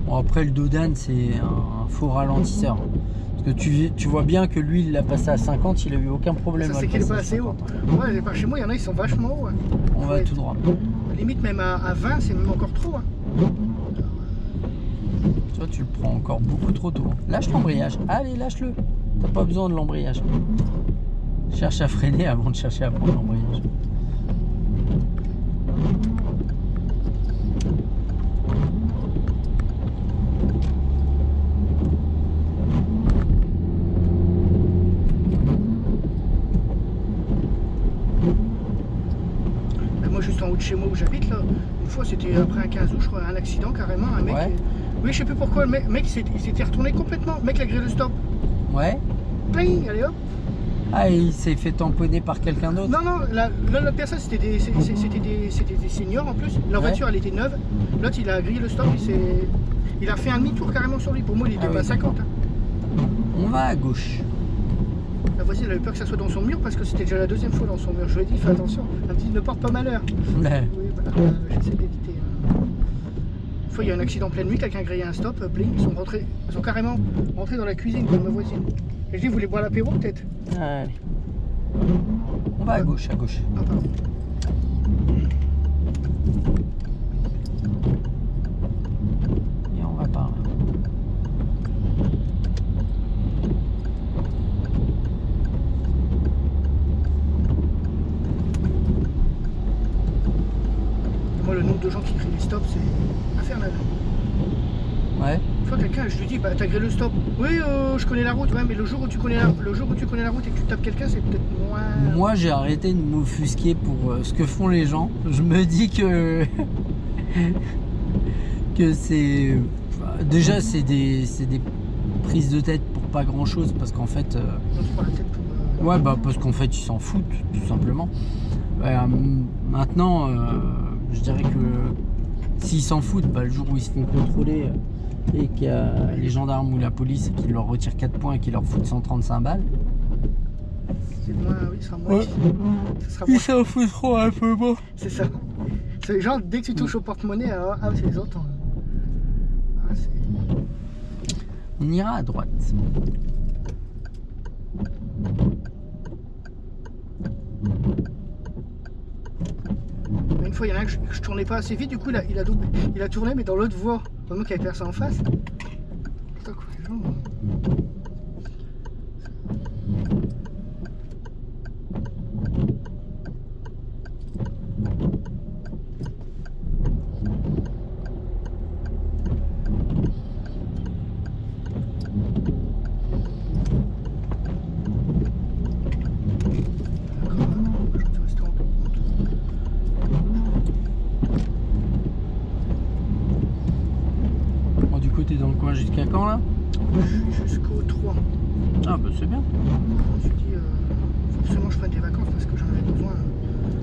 Bon, après, le dodane, c'est un faux ralentisseur. Parce que tu vois bien que lui, il l'a passé à 50, il a eu aucun problème. Ça, à c'est le qu'il est passer pas à assez haut. 50. Ouais, par chez moi, il y en a, ils sont vachement hauts. Hein. On va tout droit. Limite, même à 20, c'est même encore trop. Hein. Toi, tu le prends encore beaucoup trop tôt. Lâche l'embrayage. Allez, lâche-le. T'as pas besoin de l'embrayage. Cherche à freiner avant de chercher à prendre l'embrayage. Moi, juste en haut de chez moi où j'habite, là, une fois, c'était après un 15 août, je crois, un accident carrément. Un mec. Ouais. Oui, je sais plus pourquoi, le mec il s'était retourné complètement. Le mec, il a grillé le stop. Ouais. Pling, allez hop. Ah, il s'est fait tamponner par quelqu'un d'autre? Non, non, la personne, c'était des seniors en plus. Leur Ouais. voiture, elle était neuve. L'autre, il a grillé le stop. Il a fait un demi-tour carrément sur lui. Pour moi, il était Ah pas oui, 50. Hein. On va à gauche. La voisine, elle avait peur que ça soit dans son mur parce que c'était déjà la deuxième fois dans son mur. Je lui ai dit, fais attention. Elle me dit, ne porte pas malheur. Ouais. Oui, voilà, j'essaie d'éviter. Une fois, il y a un accident en pleine nuit, quelqu'un a grillé un stop, bling, ils sont carrément rentrés dans la cuisine de ma voisine. Et je dis, vous voulez boire l'apéro peut-être? Allez. On va à gauche, à gauche. Ah, pardon. Et on va par là. Moi, le nombre de gens qui crient les stops, c'est infernal. Ouais. Une fois, quelqu'un, je lui dis, bah, t'as grillé le stop. Oui, je connais la route, ouais, mais le jour où tu connais la route et que tu tapes quelqu'un, c'est peut-être moins. Moi, j'ai arrêté de m'offusquer pour ce que font les gens. Je me dis que que c'est déjà c'est des prises de tête pour pas grand chose parce qu'en fait On se prend la tête pour. ouais bah parce qu'en fait ils s'en foutent tout simplement. Maintenant je dirais que s'ils s'en foutent, bah, le jour où ils se font contrôler et qu'il y a les gendarmes ou la police qui leur retirent 4 points et qui leur foutent 135 balles, C'est moins, oui, ça sera moins. Ouais. Ça sera ils moins. s'en foutront un peu moins. C'est ça. C'est les gens, dès que tu touches au porte-monnaie, ah, c'est les autres. Ah, On ira à droite. Une fois, il y en a un que je tournais pas assez vite, du coup, il a tourné, mais dans l'autre voie. Pendant qu'il y avait personne en face. Putain, quoi, les gens. Bon, du coup, t'es dans le coin jusqu'à quand là? Jusqu'au 3. Ah bah c'est bien. Je me suis dit, faut absolument que je prenne des vacances parce que j'en avais besoin.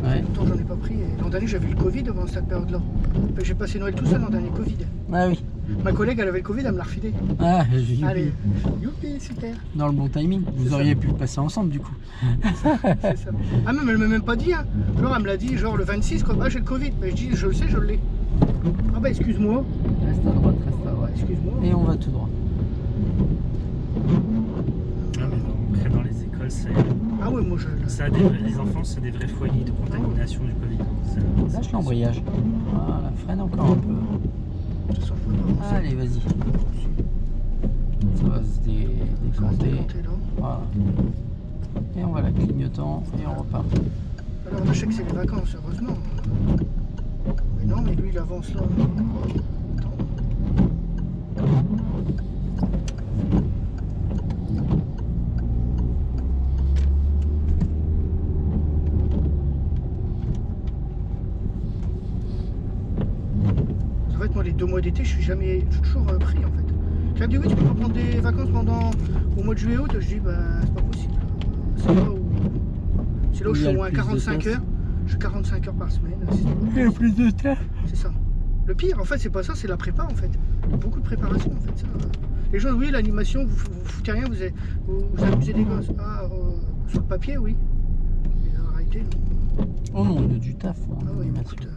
Ouais. Longtemps j'en ai pas pris. Et l'an dernier j'avais eu le Covid avant cette période-là. J'ai passé Noël tout seul l'an dernier, Covid. Ah oui. Ma collègue elle avait le Covid, elle me l'a refilé. Ah, j'ai Allez, youpi, super. dans le bon timing. Vous C'est auriez ça. pu le passer ensemble du coup. C'est ça. Ah même elle m'a même pas dit. Hein. Genre elle me l'a dit genre le 26 quoi. Ah j'ai le Covid. Mais je dis je le sais, je l'ai. Ah bah excuse-moi. Reste à droite, reste à droite. Excuse-moi. Et on va tout droit. Ah, mais dans les écoles, Ah ouais moi je. les enfants, c'est des vrais foyers de contamination du Covid. Lâche l'embrayage. Voilà, freine encore un peu. De toute façon, faut pas avancer. Allez, vas-y. Ça va se Ça va se décanter. décanter, là. Voilà. Et on va la clignotant et on repart. Alors moi je sais que c'est les vacances, heureusement. Mais non, mais lui il avance là. Attends. En fait, moi les 2 mois d'été, je suis toujours pris en fait. Tu me dit oui, tu peux pas prendre des vacances au mois de juillet août. Je dis bah c'est pas possible. C'est là où je Il y suis a au le moins plus de 45 place. heures. Je suis 45 heures par semaine. Il y a plus de temps. C'est ça. Le pire, en fait, c'est pas ça, c'est la prépa, en fait. Il y a beaucoup de préparation, en fait. Ça. Les gens, oui, l'animation, vous foutez rien, vous amusez des gosses. Ah, sur le papier, oui. Mais en réalité, non. Oh non, on a du taf. Ah oui, mais écoute.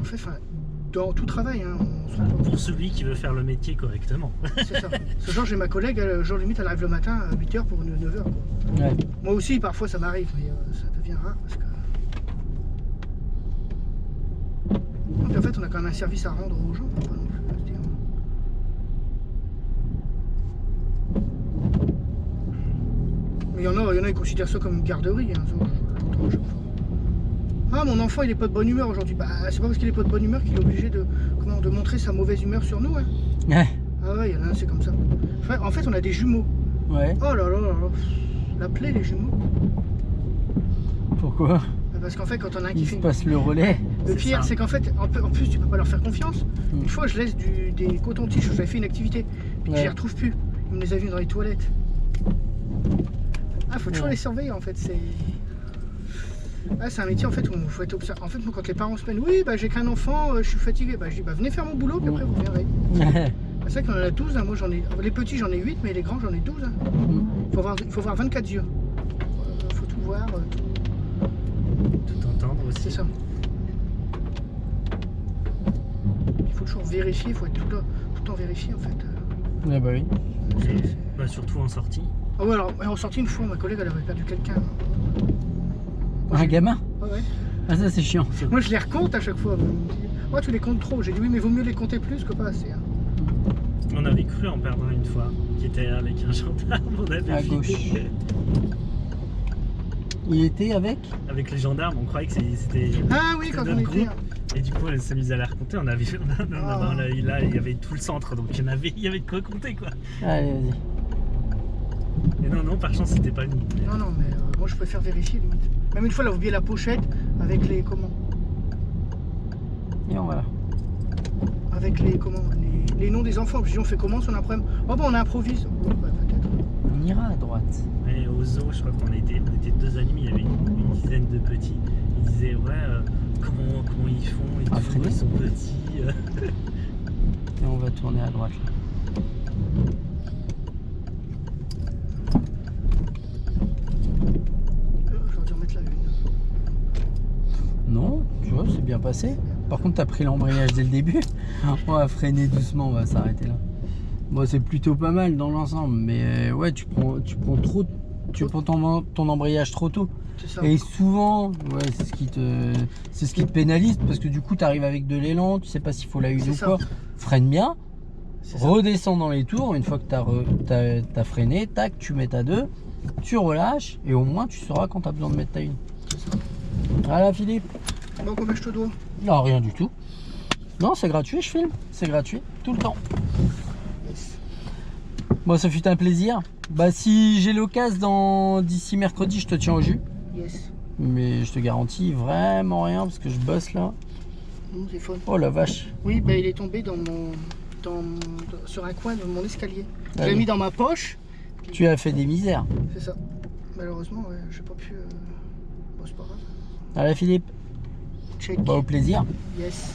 En fait, dans tout travail. Hein, on se rend pas Pour celui qui veut faire le métier correctement. C'est ça. Ce genre, j'ai ma collègue, genre limite, elle arrive le matin à 8h pour 9h. Quoi. Ouais. Moi aussi, parfois, ça m'arrive, mais ça devient rare parce que. Donc, en fait, on a quand même un service à rendre aux gens. Faut pas non plus se dire. Mais il y en a qui considèrent ça comme une garderie. Hein, ça, j'entends à chaque fois. Ah, mon enfant, il est pas de bonne humeur aujourd'hui. Bah, c'est pas parce qu'il est pas de bonne humeur qu'il est obligé de montrer sa mauvaise humeur sur nous. Hein. Ouais. Ah ouais, il y en a un, c'est comme ça. En fait, on a des jumeaux. Ouais. Oh là là là là. La plaie, les jumeaux. Pourquoi? Parce qu'en fait, quand on a un qui Il fait. se passe le relais. Le pire, c'est qu'en fait, en plus, tu peux pas leur faire confiance. Mm. Une fois, je laisse des cotons-tiges, j'avais fait une activité, puis je Ouais. les retrouve plus. Ils me les a vus dans les toilettes. Ah, faut toujours Ouais. les surveiller en fait. C'est un métier en fait où il faut être observé. En fait, moi, quand les parents se plaignent, oui, bah, j'ai qu'un enfant, je suis fatigué, bah, je dis, bah, venez faire mon boulot, puis après, vous verrez. C'est vrai qu'on en a 12, hein. Moi, j'en ai. Les petits, j'en ai 8, mais les grands, j'en ai 12. Hein. Il faut voir 24 yeux. Faut tout voir. Tout entendre aussi. C'est ça. Il faut toujours vérifier, il faut être tout le temps vérifié en fait. Ah bah oui. Et, bah, surtout en sortie. Ah ouais, alors en sortie une fois, ma collègue elle avait perdu quelqu'un. Un gamin? Ouais, ouais. Ah ça c'est chiant. Moi je les recompte à chaque fois. Elle me dit, oh, tu les comptes trop. J'ai dit oui, mais vaut mieux les compter plus que pas assez. Hein. On avait cru en perdre une fois, qui était avec un gendarme. On avait À flippé. gauche. Il était avec? Avec les gendarmes, on croyait que c'était. Ah oui, c'était quand on notre était. groupe. Et du coup, elle s'est mise à la raconter. On avait, Ah. là, il y avait tout le centre, donc il y avait de quoi compter, quoi. Allez, vas-y. Et non, par chance, c'était pas nous. Non, non, mais moi je préfère vérifier limite. Même une fois, elle a oublié la pochette avec les comment. Et on va là. Avec les noms des enfants. Puis on fait comment si on improvise. Oh bah on improvise. Ouais, bah, peut-être. On ira à droite. Et au zoo, je crois qu'on était 2 animés, il y avait une dizaine de petits. Ils disaient, ouais, comment ils font, Ah, freiner. ils sont petits. Et on va tourner à droite là. J'aurais dû remettre la une. Non, tu vois, c'est bien passé. Par contre, t'as pris l'embrayage dès le début. On va freiner doucement, on va s'arrêter là. Bon, c'est plutôt pas mal dans l'ensemble, mais ouais, tu prends ton embrayage trop tôt. C'est ça. Et souvent, ouais, c'est ce qui te pénalise parce que du coup, tu arrives avec de l'élan, tu sais pas s'il faut la une C'est ou ça. quoi. Freine bien, C'est ça. redescends dans les tours. Une fois que t'as freiné, tac, tu mets ta 2, tu relâches et au moins tu sauras quand tu as besoin de mettre ta une. Voilà, Philippe. Bon, combien je te dois? Non, rien du tout. Non, c'est gratuit, je filme. C'est gratuit, tout le temps. Yes. Bon, ça fut un plaisir. Bah, si j'ai l'occasion d'ici mercredi, je te tiens au jus. Yes. Mais je te garantis vraiment rien parce que je bosse là. C'est fun. Oh la vache. Oui, bah, il est tombé sur un coin de mon escalier. Je Ah l'ai oui. mis dans ma poche. Tu as fait des misères. C'est ça. Malheureusement, ouais, j'ai pas pu. Bon, c'est pas grave. Allez, Philippe. Check. Bah, au plaisir. Yes.